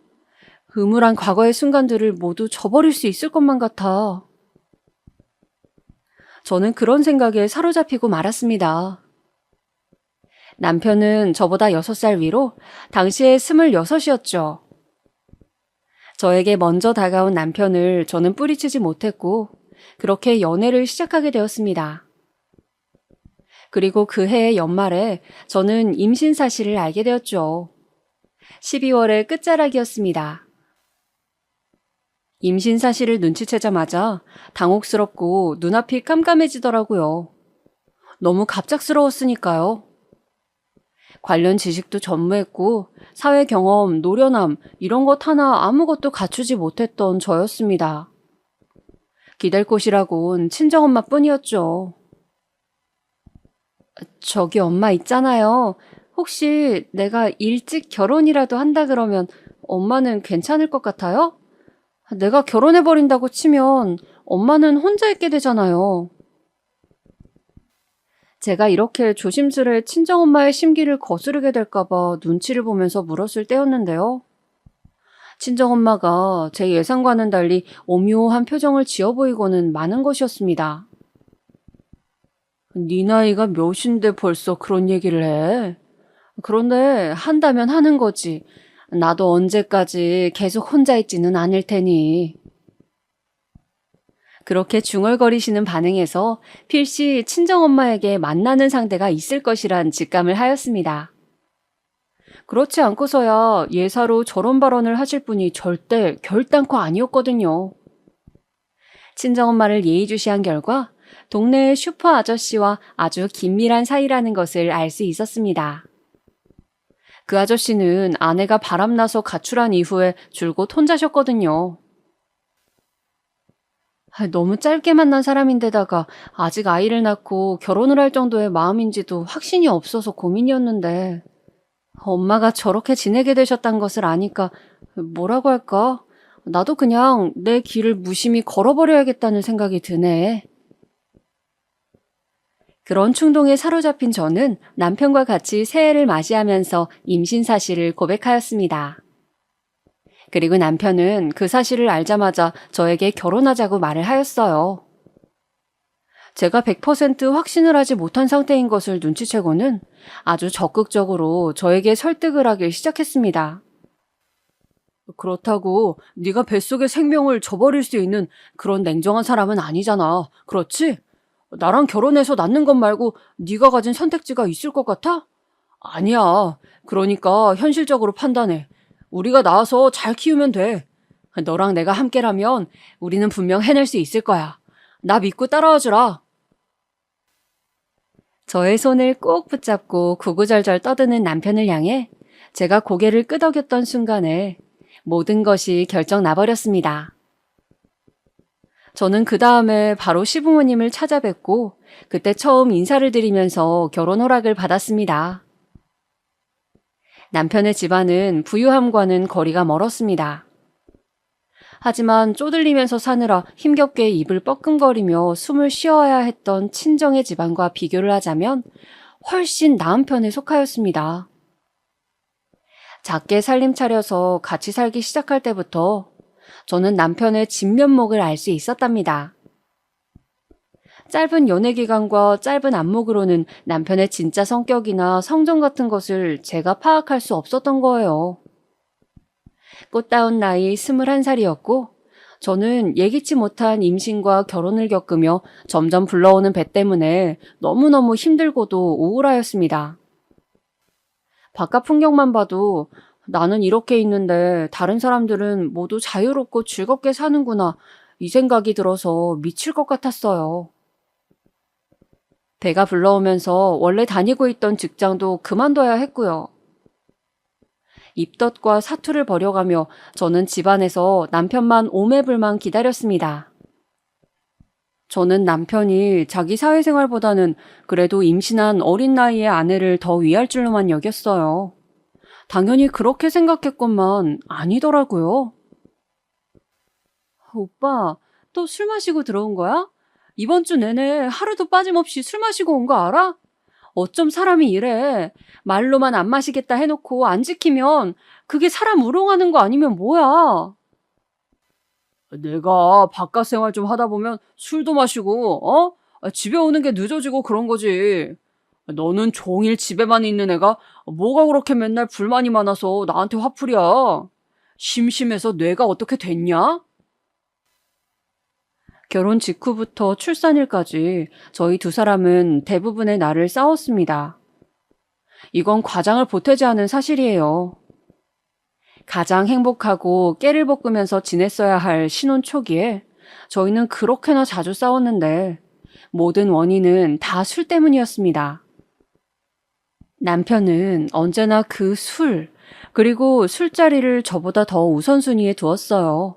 음울한 과거의 순간들을 모두 저버릴 수 있을 것만 같아. 저는 그런 생각에 사로잡히고 말았습니다. 남편은 저보다 6살 위로 당시에 26이었죠. 저에게 먼저 다가온 남편을 저는 뿌리치지 못했고 그렇게 연애를 시작하게 되었습니다. 그리고 그 해의 연말에 저는 임신 사실을 알게 되었죠. 12월의 끝자락이었습니다. 임신 사실을 눈치채자마자 당혹스럽고 눈앞이 깜깜해지더라고요. 너무 갑작스러웠으니까요. 관련 지식도 전무했고 사회 경험, 노련함 이런 것 하나 아무것도 갖추지 못했던 저였습니다. 기댈 곳이라곤 친정엄마뿐이었죠. 저기 엄마 있잖아요. 혹시 내가 일찍 결혼이라도 한다 그러면 엄마는 괜찮을 것 같아요? 내가 결혼해버린다고 치면 엄마는 혼자 있게 되잖아요. 제가 이렇게 조심스레 친정엄마의 심기를 거스르게 될까봐 눈치를 보면서 물었을 때였는데요. 친정엄마가 제 예상과는 달리 오묘한 표정을 지어 보이고는 마는 것이었습니다. 네 나이가 몇인데 벌써 그런 얘기를 해? 그런데 한다면 하는 거지. 나도 언제까지 계속 혼자 있지는 않을 테니. 그렇게 중얼거리시는 반응에서 필시 친정엄마에게 만나는 상대가 있을 것이란 직감을 하였습니다. 그렇지 않고서야 예사로 저런 발언을 하실 분이 절대 결단코 아니었거든요. 친정엄마를 예의주시한 결과 동네의 슈퍼 아저씨와 아주 긴밀한 사이라는 것을 알 수 있었습니다. 그 아저씨는 아내가 바람나서 가출한 이후에 줄곧 혼자셨거든요. 너무 짧게 만난 사람인데다가 아직 아이를 낳고 결혼을 할 정도의 마음인지도 확신이 없어서 고민이었는데 엄마가 저렇게 지내게 되셨단 것을 아니까 뭐라고 할까? 나도 그냥 내 길을 무심히 걸어버려야겠다는 생각이 드네. 그런 충동에 사로잡힌 저는 남편과 같이 새해를 맞이하면서 임신 사실을 고백하였습니다. 그리고 남편은 그 사실을 알자마자 저에게 결혼하자고 말을 하였어요. 제가 100% 확신을 하지 못한 상태인 것을 눈치채고는 아주 적극적으로 저에게 설득을 하길 시작했습니다. 그렇다고 네가 뱃속의 생명을 저버릴 수 있는 그런 냉정한 사람은 아니잖아. 그렇지? 나랑 결혼해서 낳는 것 말고 네가 가진 선택지가 있을 것 같아? 아니야. 그러니까 현실적으로 판단해. 우리가 낳아서 잘 키우면 돼. 너랑 내가 함께라면 우리는 분명 해낼 수 있을 거야. 나 믿고 따라와 주라. 저의 손을 꼭 붙잡고 구구절절 떠드는 남편을 향해 제가 고개를 끄덕였던 순간에 모든 것이 결정 나버렸습니다. 저는 그 다음에 바로 시부모님을 찾아뵙고 그때 처음 인사를 드리면서 결혼 허락을 받았습니다. 남편의 집안은 부유함과는 거리가 멀었습니다. 하지만 쪼들리면서 사느라 힘겹게 입을 뻐끔거리며 숨을 쉬어야 했던 친정의 집안과 비교를 하자면 훨씬 나은 편에 속하였습니다. 작게 살림 차려서 같이 살기 시작할 때부터 저는 남편의 진면목을 알 수 있었답니다. 짧은 연애 기간과 짧은 안목으로는 남편의 진짜 성격이나 성정 같은 것을 제가 파악할 수 없었던 거예요. 꽃다운 나이 21살이었고 저는 예기치 못한 임신과 결혼을 겪으며 점점 불러오는 배 때문에 너무너무 힘들고도 우울하였습니다. 바깥 풍경만 봐도 나는 이렇게 있는데 다른 사람들은 모두 자유롭고 즐겁게 사는구나 이 생각이 들어서 미칠 것 같았어요. 배가 불러오면서 원래 다니고 있던 직장도 그만둬야 했고요. 입덧과 사투를 벌여가며 저는 집안에서 남편만 오매불만 기다렸습니다. 저는 남편이 자기 사회생활보다는 그래도 임신한 어린 나이의 아내를 더 위할 줄로만 여겼어요. 당연히 그렇게 생각했건만 아니더라고요. 오빠, 또 술 마시고 들어온 거야? 이번 주 내내 하루도 빠짐없이 술 마시고 온 거 알아? 어쩜 사람이 이래. 말로만 안 마시겠다 해놓고 안 지키면 그게 사람 우롱하는 거 아니면 뭐야? 내가 바깥 생활 좀 하다 보면 술도 마시고, 집에 오는 게 늦어지고 그런 거지. 너는 종일 집에만 있는 애가 뭐가 그렇게 맨날 불만이 많아서 나한테 화풀이야. 심심해서 뇌가 어떻게 됐냐? 결혼 직후부터 출산일까지 저희 두 사람은 대부분의 날을 싸웠습니다. 이건 과장을 보태지 않은 사실이에요. 가장 행복하고 깨를 볶으면서 지냈어야 할 신혼 초기에 저희는 그렇게나 자주 싸웠는데 모든 원인은 다 술 때문이었습니다. 남편은 언제나 그 술, 그리고 술자리를 저보다 더 우선순위에 두었어요.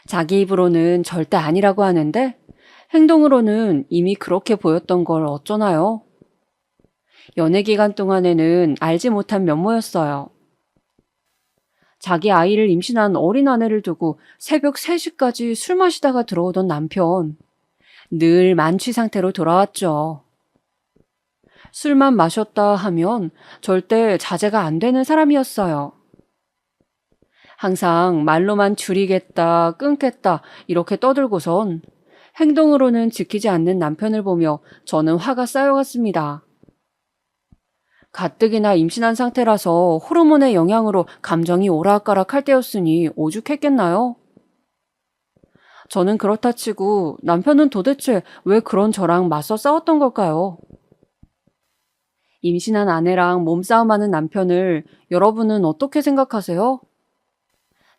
자기 입으로는 절대 아니라고 하는데 행동으로는 이미 그렇게 보였던 걸 어쩌나요? 연애 기간 동안에는 알지 못한 면모였어요. 자기 아이를 임신한 어린 아내를 두고 새벽 3시까지 술 마시다가 들어오던 남편. 늘 만취 상태로 돌아왔죠. 술만 마셨다 하면 절대 자제가 안 되는 사람이었어요. 항상 말로만 줄이겠다, 끊겠다 이렇게 떠들고선 행동으로는 지키지 않는 남편을 보며 저는 화가 쌓여갔습니다. 가뜩이나 임신한 상태라서 호르몬의 영향으로 감정이 오락가락할 때였으니 오죽했겠나요? 저는 그렇다 치고 남편은 도대체 왜 그런 저랑 맞서 싸웠던 걸까요? 임신한 아내랑 몸싸움하는 남편을 여러분은 어떻게 생각하세요?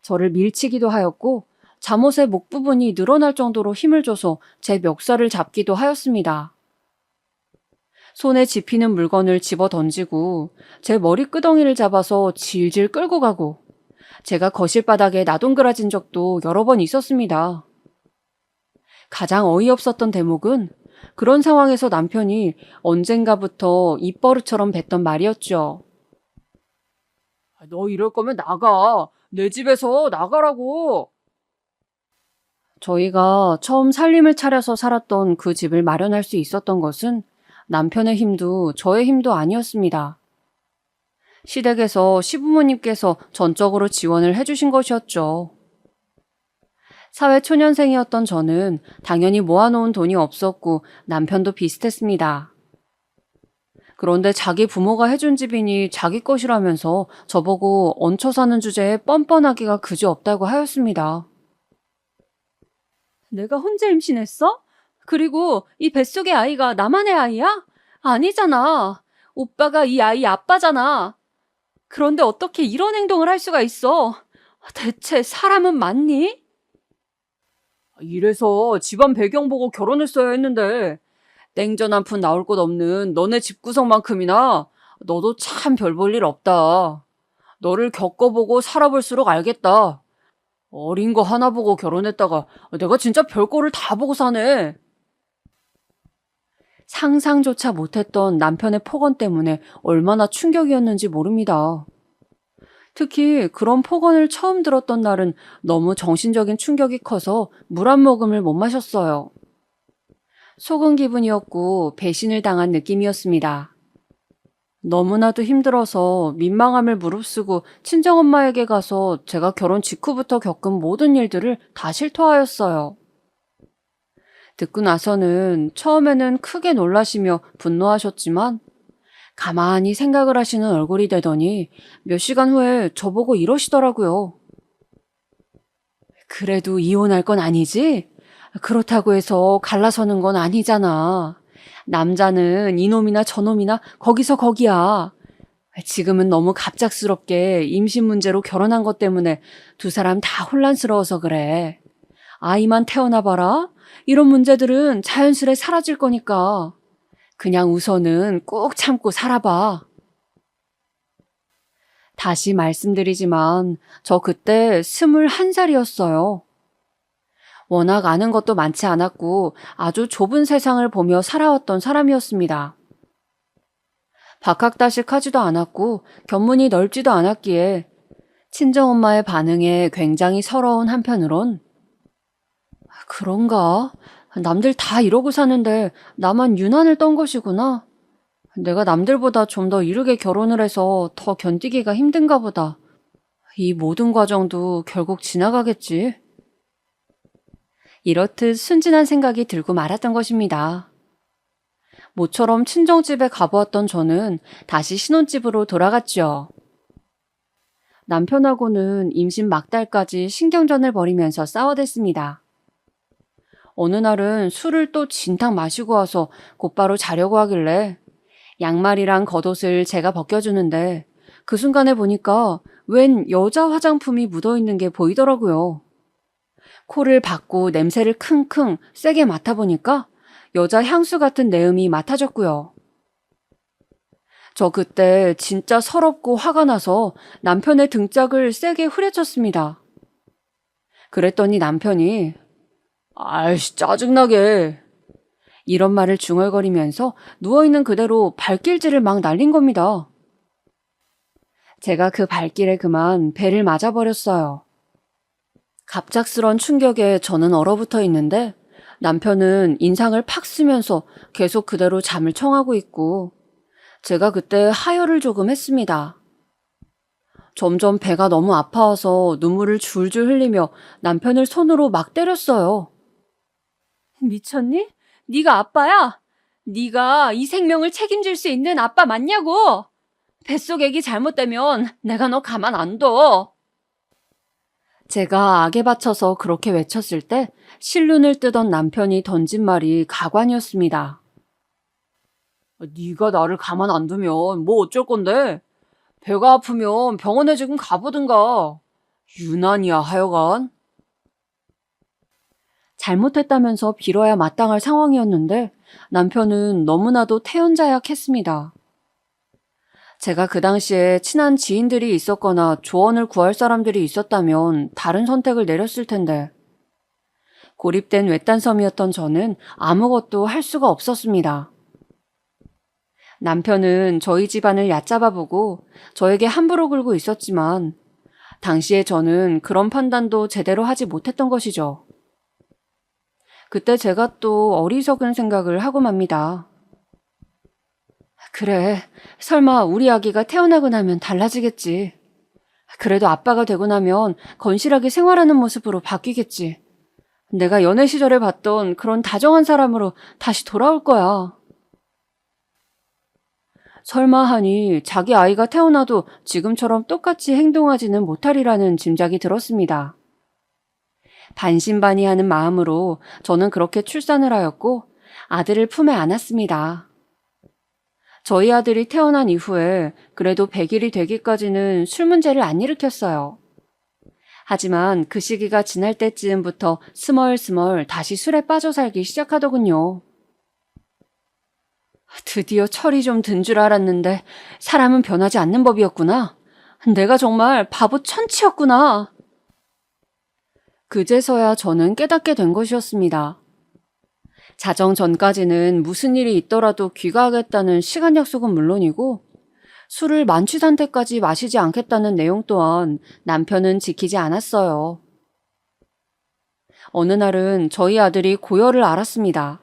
저를 밀치기도 하였고 잠옷의 목 부분이 늘어날 정도로 힘을 줘서 제 멱살을 잡기도 하였습니다. 손에 집히는 물건을 집어 던지고 제 머리끄덩이를 잡아서 질질 끌고 가고 제가 거실 바닥에 나동그라진 적도 여러 번 있었습니다. 가장 어이없었던 대목은 그런 상황에서 남편이 언젠가부터 입버릇처럼 뱉던 말이었죠. 너 이럴 거면 나가. 내 집에서 나가라고. 저희가 처음 살림을 차려서 살았던 그 집을 마련할 수 있었던 것은 남편의 힘도 저의 힘도 아니었습니다. 시댁에서 시부모님께서 전적으로 지원을 해주신 것이었죠. 사회초년생이었던 저는 당연히 모아놓은 돈이 없었고 남편도 비슷했습니다. 그런데 자기 부모가 해준 집이니 자기 것이라면서 저보고 얹혀 사는 주제에 뻔뻔하기가 그지없다고 하였습니다. 내가 혼자 임신했어? 그리고 이 뱃속의 아이가 나만의 아이야? 아니잖아. 오빠가 이 아이 아빠잖아. 그런데 어떻게 이런 행동을 할 수가 있어? 대체 사람은 맞니? 이래서 집안 배경 보고 결혼했어야 했는데 땡전 한 푼 나올 곳 없는 너네 집구석만큼이나 너도 참 별 볼 일 없다. 너를 겪어보고 살아볼수록 알겠다. 어린 거 하나 보고 결혼했다가 내가 진짜 별거를 다 보고 사네. 상상조차 못했던 남편의 폭언 때문에 얼마나 충격이었는지 모릅니다. 특히 그런 폭언을 처음 들었던 날은 너무 정신적인 충격이 커서 물 한 모금을 못 마셨어요. 속은 기분이었고 배신을 당한 느낌이었습니다. 너무나도 힘들어서 민망함을 무릅쓰고 친정엄마에게 가서 제가 결혼 직후부터 겪은 모든 일들을 다 실토하였어요. 듣고 나서는 처음에는 크게 놀라시며 분노하셨지만 가만히 생각을 하시는 얼굴이 되더니 몇 시간 후에 저보고 이러시더라고요. 그래도 이혼할 건 아니지? 그렇다고 해서 갈라서는 건 아니잖아. 남자는 이놈이나 저놈이나 거기서 거기야. 지금은 너무 갑작스럽게 임신 문제로 결혼한 것 때문에 두 사람 다 혼란스러워서 그래. 아이만 태어나 봐라. 이런 문제들은 자연스레 사라질 거니까. 그냥 우선은 꾹 참고 살아봐. 다시 말씀드리지만 저 그때 21살이었어요. 워낙 아는 것도 많지 않았고 아주 좁은 세상을 보며 살아왔던 사람이었습니다. 박학다식하지도 않았고 견문이 넓지도 않았기에 친정엄마의 반응에 굉장히 서러운 한편으론 그런가? 남들 다 이러고 사는데 나만 유난을 떤 것이구나. 내가 남들보다 좀 더 이르게 결혼을 해서 더 견디기가 힘든가 보다. 이 모든 과정도 결국 지나가겠지. 이렇듯 순진한 생각이 들고 말았던 것입니다. 모처럼 친정집에 가보았던 저는 다시 신혼집으로 돌아갔죠. 남편하고는 임신 막달까지 신경전을 벌이면서 싸워댔습니다. 어느 날은 술을 또 진탕 마시고 와서 곧바로 자려고 하길래 양말이랑 겉옷을 제가 벗겨주는데 그 순간에 보니까 웬 여자 화장품이 묻어있는 게 보이더라고요. 코를 박고 냄새를 킁킁 세게 맡아보니까 여자 향수 같은 내음이 맡아졌고요. 저 그때 진짜 서럽고 화가 나서 남편의 등짝을 세게 후려쳤습니다. 그랬더니 남편이 아이씨 짜증나게 이런 말을 중얼거리면서 누워있는 그대로 발길질을 막 날린 겁니다. 제가 그 발길에 그만 배를 맞아버렸어요. 갑작스런 충격에 저는 얼어붙어 있는데 남편은 인상을 팍 쓰면서 계속 그대로 잠을 청하고 있고 제가 그때 하혈을 조금 했습니다. 점점 배가 너무 아파와서 눈물을 줄줄 흘리며 남편을 손으로 막 때렸어요. 미쳤니? 네가 아빠야? 네가 이 생명을 책임질 수 있는 아빠 맞냐고? 뱃속 애기 잘못되면 내가 너 가만 안 둬. 제가 악에 받쳐서 그렇게 외쳤을 때 실눈을 뜨던 남편이 던진 말이 가관이었습니다. 네가 나를 가만 안 두면 뭐 어쩔 건데? 배가 아프면 병원에 지금 가보든가. 유난이야 하여간. 잘못했다면서 빌어야 마땅할 상황이었는데 남편은 너무나도 태연자약했습니다. 제가 그 당시에 친한 지인들이 있었거나 조언을 구할 사람들이 있었다면 다른 선택을 내렸을 텐데 고립된 외딴섬이었던 저는 아무것도 할 수가 없었습니다. 남편은 저희 집안을 얕잡아보고 저에게 함부로 굴고 있었지만 당시에 저는 그런 판단도 제대로 하지 못했던 것이죠. 그때 제가 또 어리석은 생각을 하고 맙니다. 그래, 설마 우리 아기가 태어나고 나면 달라지겠지. 그래도 아빠가 되고 나면 건실하게 생활하는 모습으로 바뀌겠지. 내가 연애 시절에 봤던 그런 다정한 사람으로 다시 돌아올 거야. 설마 하니 자기 아이가 태어나도 지금처럼 똑같이 행동하지는 못하리라는 짐작이 들었습니다. 반신반의하는 마음으로 저는 그렇게 출산을 하였고 아들을 품에 안았습니다. 저희 아들이 태어난 이후에 그래도 100일이 되기까지는 술 문제를 안 일으켰어요. 하지만 그 시기가 지날 때쯤부터 스멀스멀 다시 술에 빠져 살기 시작하더군요. 드디어 철이 좀 든 줄 알았는데 사람은 변하지 않는 법이었구나. 내가 정말 바보 천치였구나. 그제서야 저는 깨닫게 된 것이었습니다. 자정 전까지는 무슨 일이 있더라도 귀가하겠다는 시간 약속은 물론이고 술을 만취상태까지 마시지 않겠다는 내용 또한 남편은 지키지 않았어요. 어느 날은 저희 아들이 고열을 앓았습니다.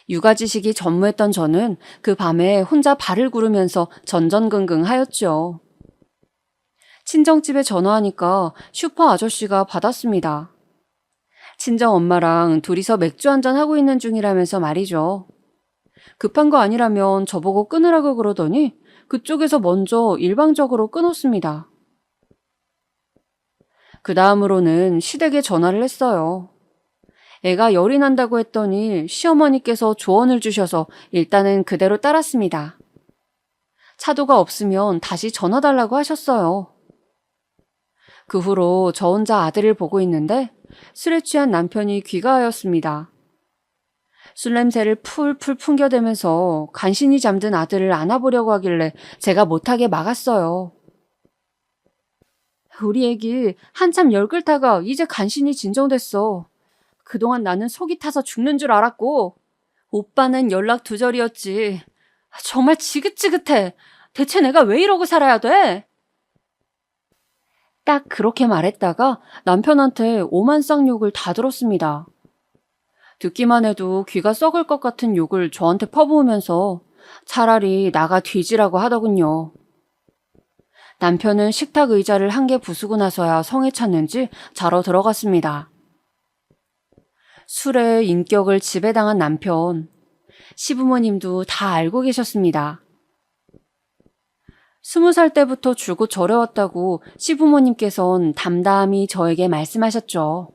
육아지식이 전무했던 저는 그 밤에 혼자 발을 구르면서 전전긍긍하였죠. 친정집에 전화하니까 슈퍼 아저씨가 받았습니다. 친정 엄마랑 둘이서 맥주 한잔 하고 있는 중이라면서 말이죠. 급한 거 아니라면 저보고 끊으라고 그러더니 그쪽에서 먼저 일방적으로 끊었습니다. 그 다음으로는 시댁에 전화를 했어요. 애가 열이 난다고 했더니 시어머니께서 조언을 주셔서 일단은 그대로 따랐습니다. 차도가 없으면 다시 전화 달라고 하셨어요. 그 후로 저 혼자 아들을 보고 있는데 술에 취한 남편이 귀가하였습니다. 술 냄새를 풀풀 풍겨대면서 간신히 잠든 아들을 안아보려고 하길래 제가 못하게 막았어요. 우리 애기 한참 열 끓다가 이제 간신히 진정됐어. 그동안 나는 속이 타서 죽는 줄 알았고 오빠는 연락 두절이었지. 정말 지긋지긋해. 대체 내가 왜 이러고 살아야 돼? 딱 그렇게 말했다가 남편한테 오만쌍욕을 다 들었습니다. 듣기만 해도 귀가 썩을 것 같은 욕을 저한테 퍼부으면서 차라리 나가 뒤지라고 하더군요. 남편은 식탁 의자를 한 개 부수고 나서야 성에 찼는지 자러 들어갔습니다. 술에 인격을 지배당한 남편, 시부모님도 다 알고 계셨습니다. 20살 때부터 줄곧 절해왔다고 시부모님께선 담담히 저에게 말씀하셨죠.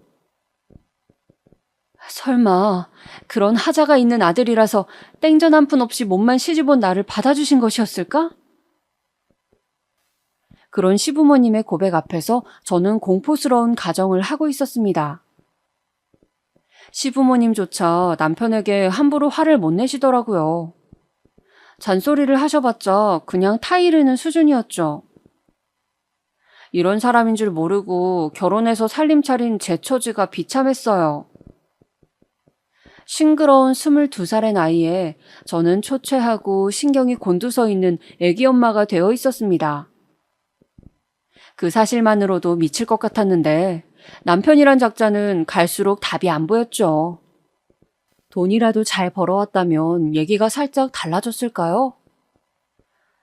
설마 그런 하자가 있는 아들이라서 땡전 한 푼 없이 몸만 시집온 나를 받아주신 것이었을까? 그런 시부모님의 고백 앞에서 저는 공포스러운 가정을 하고 있었습니다. 시부모님조차 남편에게 함부로 화를 못 내시더라고요. 잔소리를 하셔봤자 그냥 타이르는 수준이었죠. 이런 사람인 줄 모르고 결혼해서 살림 차린 제 처지가 비참했어요. 싱그러운 22살의 나이에 저는 초췌하고 신경이 곤두서 있는 애기 엄마가 되어 있었습니다. 그 사실만으로도 미칠 것 같았는데 남편이란 작자는 갈수록 답이 안 보였죠. 돈이라도 잘 벌어왔다면 얘기가 살짝 달라졌을까요?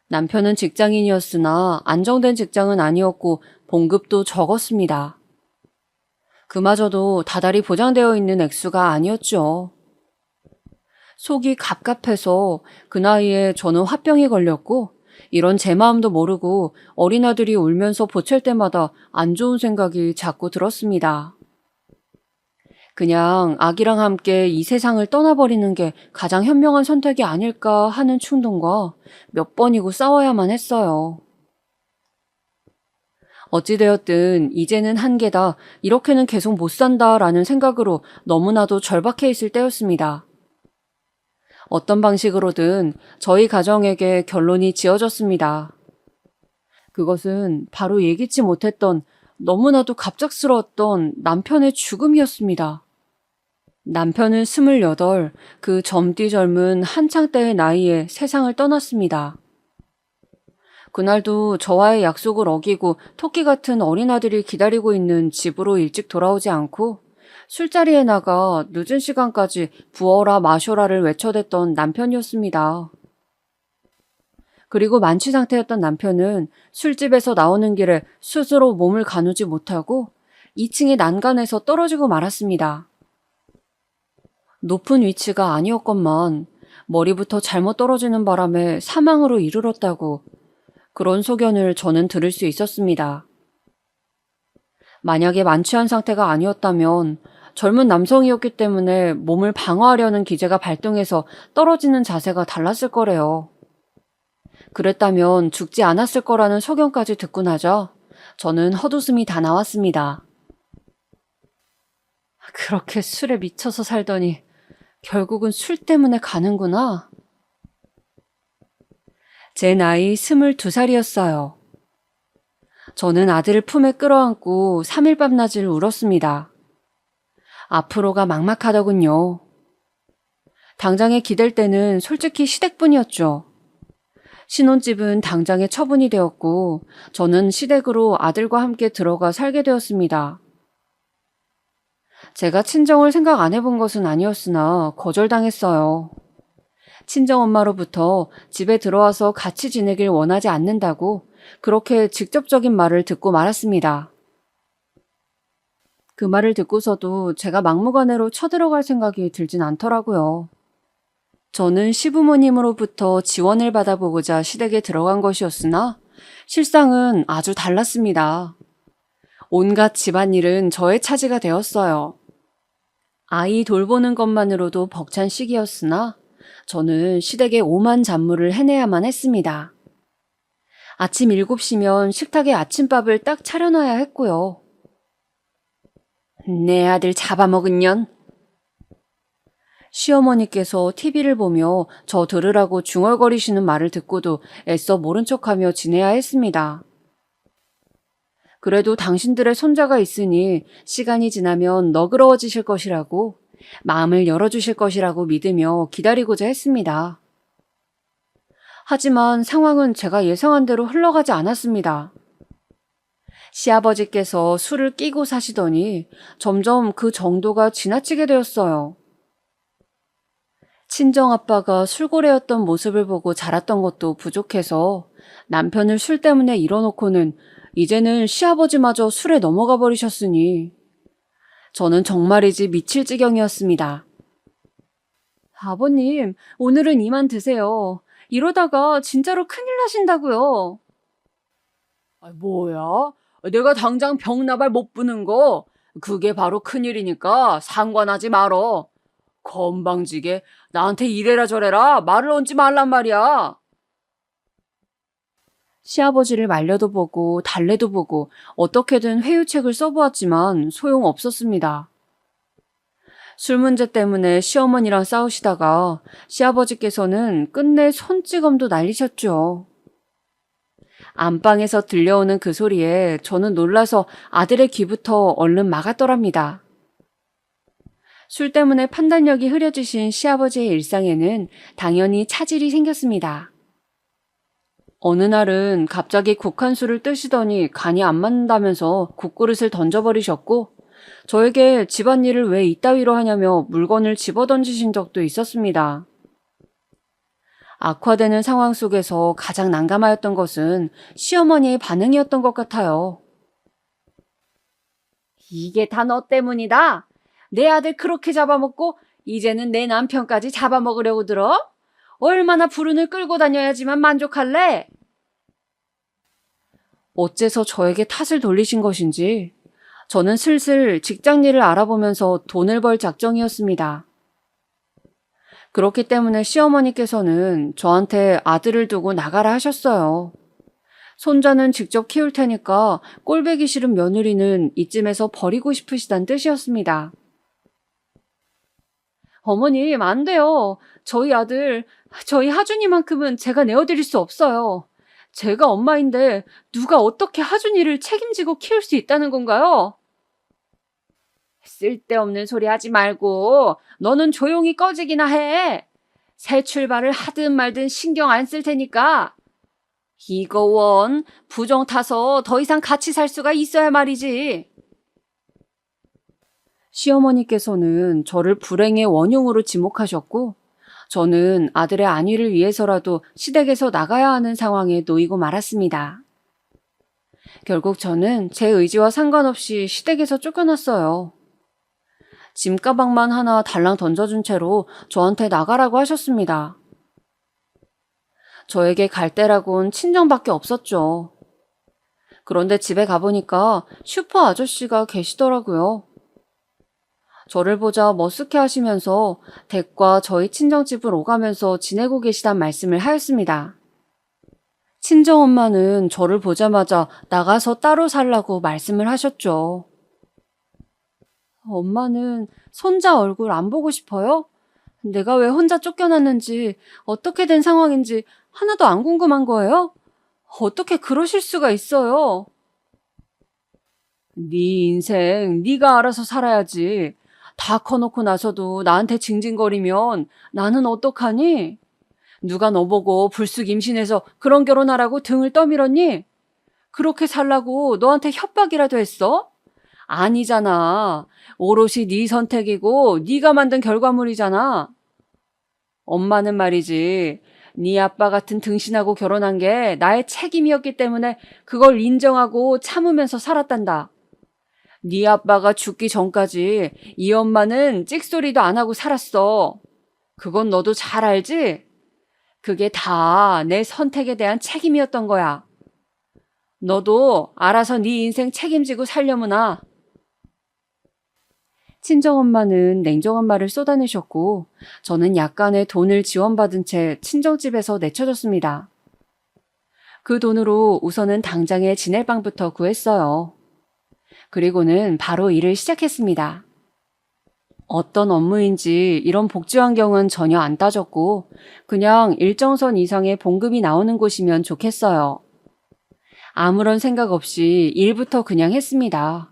남편은 직장인이었으나 안정된 직장은 아니었고 봉급도 적었습니다. 그마저도 다달이 보장되어 있는 액수가 아니었죠. 속이 갑갑해서 그 나이에 저는 화병이 걸렸고 이런 제 마음도 모르고 어린아들이 울면서 보챌 때마다 안 좋은 생각이 자꾸 들었습니다. 그냥 아기랑 함께 이 세상을 떠나버리는 게 가장 현명한 선택이 아닐까 하는 충동과 몇 번이고 싸워야만 했어요. 어찌되었든 이제는 한계다, 이렇게는 계속 못 산다라는 생각으로 너무나도 절박해 있을 때였습니다. 어떤 방식으로든 저희 가정에게 결론이 지어졌습니다. 그것은 바로 예기치 못했던 너무나도 갑작스러웠던 남편의 죽음이었습니다. 남편은 28, 그 젊디 젊은 한창 때의 나이에 세상을 떠났습니다. 그날도 저와의 약속을 어기고 토끼 같은 어린아들이 기다리고 있는 집으로 일찍 돌아오지 않고 술자리에 나가 늦은 시간까지 부어라 마셔라를 외쳐댔던 남편이었습니다. 그리고 만취 상태였던 남편은 술집에서 나오는 길에 스스로 몸을 가누지 못하고 2층의 난간에서 떨어지고 말았습니다. 높은 위치가 아니었건만 머리부터 잘못 떨어지는 바람에 사망으로 이르렀다고 그런 소견을 저는 들을 수 있었습니다. 만약에 만취한 상태가 아니었다면 젊은 남성이었기 때문에 몸을 방어하려는 기제가 발동해서 떨어지는 자세가 달랐을 거래요. 그랬다면 죽지 않았을 거라는 소견까지 듣고 나자 저는 헛웃음이 다 나왔습니다. 그렇게 술에 미쳐서 살더니 결국은 술 때문에 가는구나. 제 나이 22살이었어요. 저는 아들을 품에 끌어안고 3일 밤낮을 울었습니다. 앞으로가 막막하더군요. 당장에 기댈 때는 솔직히 시댁뿐이었죠. 신혼집은 당장에 처분이 되었고 저는 시댁으로 아들과 함께 들어가 살게 되었습니다. 제가 친정을 생각 안 해본 것은 아니었으나 거절당했어요. 친정엄마로부터 집에 들어와서 같이 지내길 원하지 않는다고 그렇게 직접적인 말을 듣고 말았습니다. 그 말을 듣고서도 제가 막무가내로 쳐들어갈 생각이 들진 않더라고요. 저는 시부모님으로부터 지원을 받아보고자 시댁에 들어간 것이었으나 실상은 아주 달랐습니다. 온갖 집안일은 저의 차지가 되었어요. 아이 돌보는 것만으로도 벅찬 시기였으나 저는 시댁의 오만 잡무를 해내야만 했습니다. 아침 7시면 식탁에 아침밥을 딱 차려놔야 했고요. 내 아들 잡아먹은 년. 시어머니께서 TV를 보며 저 들으라고 중얼거리시는 말을 듣고도 애써 모른 척하며 지내야 했습니다. 그래도 당신들의 손자가 있으니 시간이 지나면 너그러워지실 것이라고, 마음을 열어주실 것이라고 믿으며 기다리고자 했습니다. 하지만 상황은 제가 예상한 대로 흘러가지 않았습니다. 시아버지께서 술을 끼고 사시더니 점점 그 정도가 지나치게 되었어요. 친정아빠가 술고래였던 모습을 보고 자랐던 것도 부족해서 남편을 술 때문에 잃어놓고는 이제는 시아버지마저 술에 넘어가 버리셨으니 저는 정말이지 미칠 지경이었습니다. 아버님, 오늘은 이만 드세요. 이러다가 진짜로 큰일 나신다고요. 뭐야? 내가 당장 병나발 못 부는 거 그게 바로 큰일이니까 상관하지 말어. 건방지게 나한테 이래라 저래라 말을 얹지 말란 말이야. 시아버지를 말려도 보고 달래도 보고 어떻게든 회유책을 써보았지만 소용없었습니다. 술 문제 때문에 시어머니랑 싸우시다가 시아버지께서는 끝내 손찌검도 날리셨죠. 안방에서 들려오는 그 소리에 저는 놀라서 아들의 귀부터 얼른 막았더랍니다. 술 때문에 판단력이 흐려지신 시아버지의 일상에는 당연히 차질이 생겼습니다. 어느 날은 갑자기 국한술을 뜨시더니 간이 안 맞는다면서 국그릇을 던져버리셨고 저에게 집안일을 왜 이따위로 하냐며 물건을 집어던지신 적도 있었습니다. 악화되는 상황 속에서 가장 난감하였던 것은 시어머니의 반응이었던 것 같아요. 이게 다 너 때문이다. 내 아들 그렇게 잡아먹고 이제는 내 남편까지 잡아먹으려고 들어? 얼마나 불운을 끌고 다녀야지만 만족할래? 어째서 저에게 탓을 돌리신 것인지 저는 슬슬 직장일을 알아보면서 돈을 벌 작정이었습니다. 그렇기 때문에 시어머니께서는 저한테 아들을 두고 나가라 하셨어요. 손자는 직접 키울 테니까 꼴보기 싫은 며느리는 이쯤에서 버리고 싶으시단 뜻이었습니다. 어머님, 안 돼요. 저희 아들, 저희 하준이만큼은 제가 내어드릴 수 없어요. 제가 엄마인데 누가 어떻게 하준이를 책임지고 키울 수 있다는 건가요? 쓸데없는 소리 하지 말고 너는 조용히 꺼지기나 해. 새 출발을 하든 말든 신경 안 쓸 테니까. 이거 원 부정 타서 더 이상 같이 살 수가 있어야 말이지. 시어머니께서는 저를 불행의 원흉으로 지목하셨고 저는 아들의 안위를 위해서라도 시댁에서 나가야 하는 상황에 놓이고 말았습니다. 결국 저는 제 의지와 상관없이 시댁에서 쫓겨났어요. 짐가방만 하나 달랑 던져준 채로 저한테 나가라고 하셨습니다. 저에게 갈 데라곤 친정밖에 없었죠. 그런데 집에 가보니까 슈퍼 아저씨가 계시더라고요. 저를 보자 머쓱해 하시면서 댁과 저희 친정집을 오가면서 지내고 계시단 말씀을 하였습니다. 친정엄마는 저를 보자마자 나가서 따로 살라고 말씀을 하셨죠. 엄마는 손자 얼굴 안 보고 싶어요? 내가 왜 혼자 쫓겨났는지 어떻게 된 상황인지 하나도 안 궁금한 거예요? 어떻게 그러실 수가 있어요? 네 인생 네가 알아서 살아야지. 다 커놓고 나서도 나한테 징징거리면 나는 어떡하니? 누가 너 보고 불쑥 임신해서 그런 결혼하라고 등을 떠밀었니? 그렇게 살라고 너한테 협박이라도 했어? 아니잖아. 오롯이 네 선택이고 네가 만든 결과물이잖아. 엄마는 말이지. 네 아빠 같은 등신하고 결혼한 게 나의 책임이었기 때문에 그걸 인정하고 참으면서 살았단다. 네 아빠가 죽기 전까지 이 엄마는 찍소리도 안 하고 살았어. 그건 너도 잘 알지? 그게 다 내 선택에 대한 책임이었던 거야. 너도 알아서 네 인생 책임지고 살려무나. 친정엄마는 냉정한 말을 쏟아내셨고 저는 약간의 돈을 지원받은 채 친정집에서 내쳐졌습니다. 그 돈으로 우선은 당장에 지낼 방부터 구했어요. 그리고는 바로 일을 시작했습니다. 어떤 업무인지 이런 복지 환경은 전혀 안 따졌고 그냥 일정선 이상의 봉급이 나오는 곳이면 좋겠어요. 아무런 생각 없이 일부터 그냥 했습니다.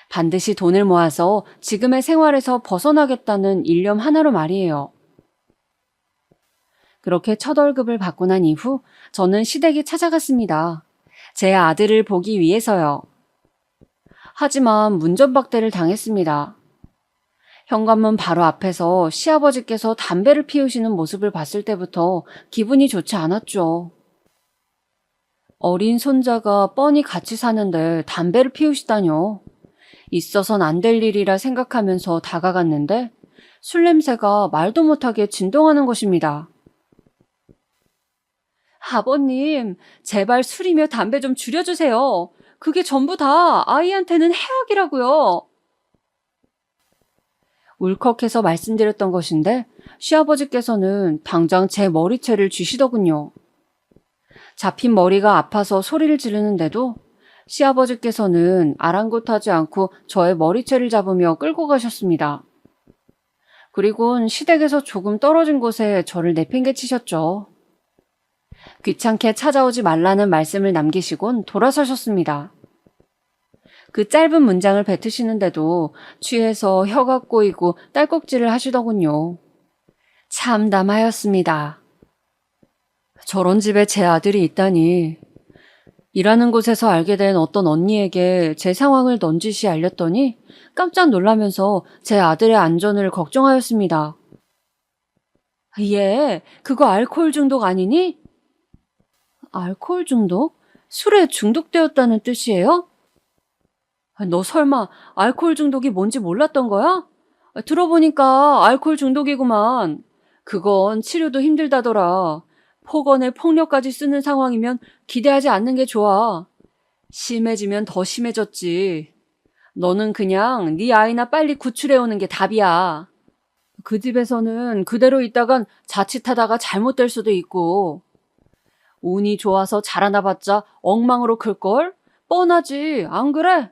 반드시 돈을 모아서 지금의 생활에서 벗어나겠다는 일념 하나로 말이에요. 그렇게 첫 월급을 받고 난 이후 저는 시댁에 찾아갔습니다. 제 아들을 보기 위해서요. 하지만 문전박대를 당했습니다. 현관문 바로 앞에서 시아버지께서 담배를 피우시는 모습을 봤을 때부터 기분이 좋지 않았죠. 어린 손자가 뻔히 같이 사는데 담배를 피우시다뇨. 있어선 안 될 일이라 생각하면서 다가갔는데 술 냄새가 말도 못하게 진동하는 것입니다. 아버님, 제발 술이며 담배 좀 줄여주세요. 그게 전부 다 아이한테는 해악이라고요. 울컥해서 말씀드렸던 것인데 시아버지께서는 당장 제 머리채를 쥐시더군요. 잡힌 머리가 아파서 소리를 지르는데도 시아버지께서는 아랑곳하지 않고 저의 머리채를 잡으며 끌고 가셨습니다. 그리곤 시댁에서 조금 떨어진 곳에 저를 내팽개치셨죠. 귀찮게 찾아오지 말라는 말씀을 남기시곤 돌아서셨습니다. 그 짧은 문장을 뱉으시는데도 취해서 혀가 꼬이고 딸꾹질을 하시더군요. 참담하였습니다. 저런 집에 제 아들이 있다니. 일하는 곳에서 알게 된 어떤 언니에게 제 상황을 넌지시 알렸더니 깜짝 놀라면서 제 아들의 안전을 걱정하였습니다. 얘, 그거 알코올 중독 아니니? 알코올 중독? 술에 중독되었다는 뜻이에요? 너 설마 알코올 중독이 뭔지 몰랐던 거야? 들어보니까 알코올 중독이구만. 그건 치료도 힘들다더라. 폭언에 폭력까지 쓰는 상황이면 기대하지 않는 게 좋아. 심해지면 더 심해졌지. 너는 그냥 네 아이나 빨리 구출해오는 게 답이야. 그 집에서는 그대로 있다간 자칫하다가 잘못될 수도 있고. 운이 좋아서 자라나봤자 엉망으로 클걸? 뻔하지, 안 그래?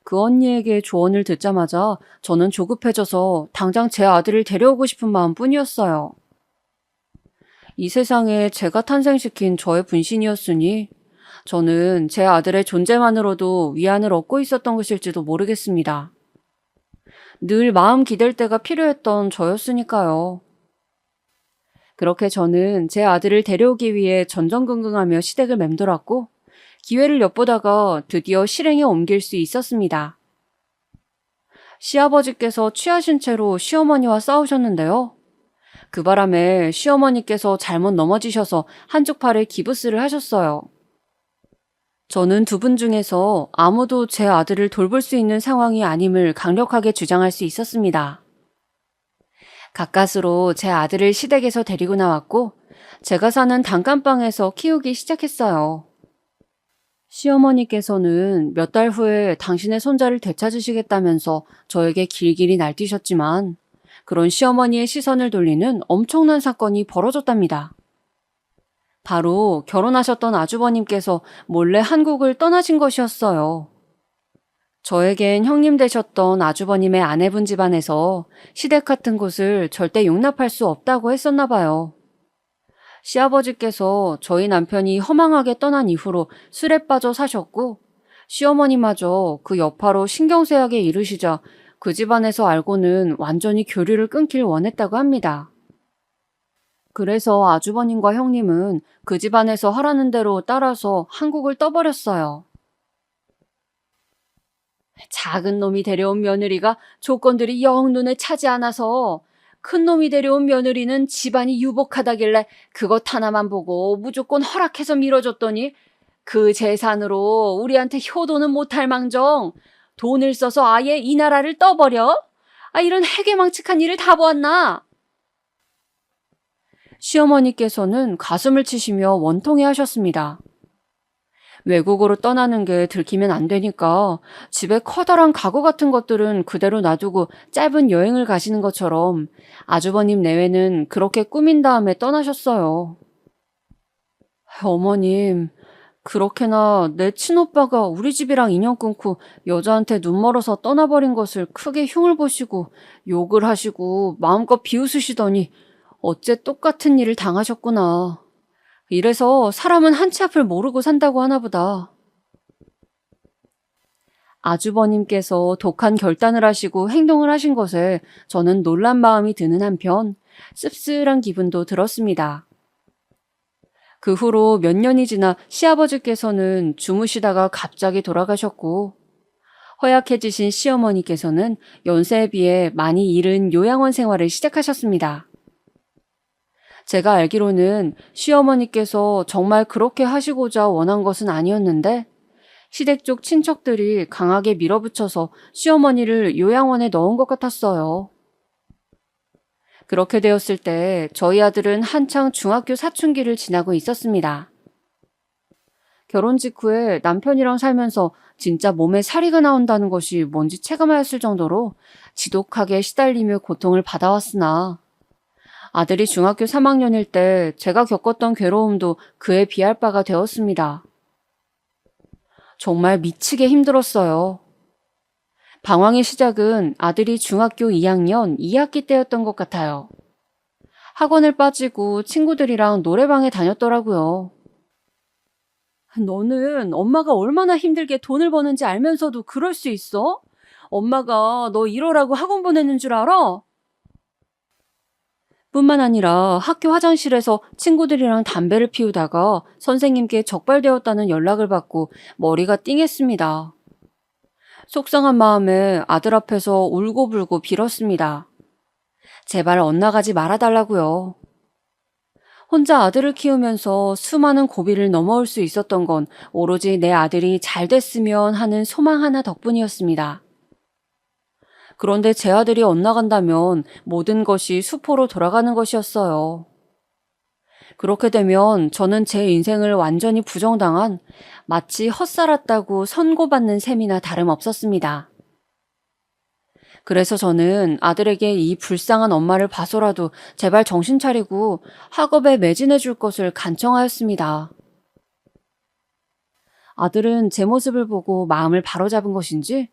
그 언니에게 조언을 듣자마자 저는 조급해져서 당장 제 아들을 데려오고 싶은 마음뿐이었어요. 이 세상에 제가 탄생시킨 저의 분신이었으니 저는 제 아들의 존재만으로도 위안을 얻고 있었던 것일지도 모르겠습니다. 늘 마음 기댈 때가 필요했던 저였으니까요. 그렇게 저는 제 아들을 데려오기 위해 전전긍긍하며 시댁을 맴돌았고 기회를 엿보다가 드디어 실행에 옮길 수 있었습니다. 시아버지께서 취하신 채로 시어머니와 싸우셨는데요. 그 바람에 시어머니께서 잘못 넘어지셔서 한쪽 팔에 기부스를 하셨어요. 저는 두 분 중에서 아무도 제 아들을 돌볼 수 있는 상황이 아님을 강력하게 주장할 수 있었습니다. 가까스로 제 아들을 시댁에서 데리고 나왔고 제가 사는 단칸방에서 키우기 시작했어요. 시어머니께서는 몇 달 후에 당신의 손자를 되찾으시겠다면서 저에게 길길이 날뛰셨지만 그런 시어머니의 시선을 돌리는 엄청난 사건이 벌어졌답니다. 바로 결혼하셨던 아주버님께서 몰래 한국을 떠나신 것이었어요. 저에겐 형님 되셨던 아주버님의 아내분 집안에서 시댁 같은 곳을 절대 용납할 수 없다고 했었나 봐요. 시아버지께서 저희 남편이 허망하게 떠난 이후로 술에 빠져 사셨고 시어머니마저 그 여파로 신경쇠약에 이르시자 그 집안에서 알고는 완전히 교류를 끊길 원했다고 합니다. 그래서 아주버님과 형님은 그 집안에서 하라는 대로 따라서 한국을 떠버렸어요. 작은 놈이 데려온 며느리가 조건들이 영 눈에 차지 않아서 큰 놈이 데려온 며느리는 집안이 유복하다길래 그것 하나만 보고 무조건 허락해서 밀어줬더니 그 재산으로 우리한테 효도는 못할 망정 돈을 써서 아예 이 나라를 떠버려? 이런 해괴망측한 일을 다 보았나? 시어머니께서는 가슴을 치시며 원통해 하셨습니다. 외국으로 떠나는 게 들키면 안 되니까 집에 커다란 가구 같은 것들은 그대로 놔두고 짧은 여행을 가시는 것처럼 아주버님 내외는 그렇게 꾸민 다음에 떠나셨어요. 어머님, 그렇게나 내 친오빠가 우리 집이랑 인연 끊고 여자한테 눈 멀어서 떠나버린 것을 크게 흉을 보시고 욕을 하시고 마음껏 비웃으시더니 어째 똑같은 일을 당하셨구나. 이래서 사람은 한치 앞을 모르고 산다고 하나 보다. 아주버님께서 독한 결단을 하시고 행동을 하신 것에 저는 놀란 마음이 드는 한편 씁쓸한 기분도 들었습니다. 그 후로 몇 년이 지나 시아버지께서는 주무시다가 갑자기 돌아가셨고 허약해지신 시어머니께서는 연세에 비해 많이 이른 요양원 생활을 시작하셨습니다. 제가 알기로는 시어머니께서 정말 그렇게 하시고자 원한 것은 아니었는데 시댁 쪽 친척들이 강하게 밀어붙여서 시어머니를 요양원에 넣은 것 같았어요. 그렇게 되었을 때 저희 아들은 한창 중학교 사춘기를 지나고 있었습니다. 결혼 직후에 남편이랑 살면서 진짜 몸에 사리가 나온다는 것이 뭔지 체감하였을 정도로 지독하게 시달리며 고통을 받아왔으나 아들이 중학교 3학년일 때 제가 겪었던 괴로움도 그에 비할 바가 되었습니다. 정말 미치게 힘들었어요. 방황의 시작은 아들이 중학교 2학년 2학기 때였던 것 같아요. 학원을 빠지고 친구들이랑 노래방에 다녔더라고요. 너는 엄마가 얼마나 힘들게 돈을 버는지 알면서도 그럴 수 있어? 엄마가 너 이러라고 학원 보내는 줄 알아? 뿐만 아니라 학교 화장실에서 친구들이랑 담배를 피우다가 선생님께 적발되었다는 연락을 받고 머리가 띵했습니다. 속상한 마음에 아들 앞에서 울고불고 빌었습니다. 제발 엇나가지 말아달라고요. 혼자 아들을 키우면서 수많은 고비를 넘어올 수 있었던 건 오로지 내 아들이 잘 됐으면 하는 소망 하나 덕분이었습니다. 그런데 제 아들이 엇나간다면 모든 것이 수포로 돌아가는 것이었어요. 그렇게 되면 저는 제 인생을 완전히 부정당한 마치 헛살았다고 선고받는 셈이나 다름없었습니다. 그래서 저는 아들에게 이 불쌍한 엄마를 봐서라도 제발 정신 차리고 학업에 매진해 줄 것을 간청하였습니다. 아들은 제 모습을 보고 마음을 바로잡은 것인지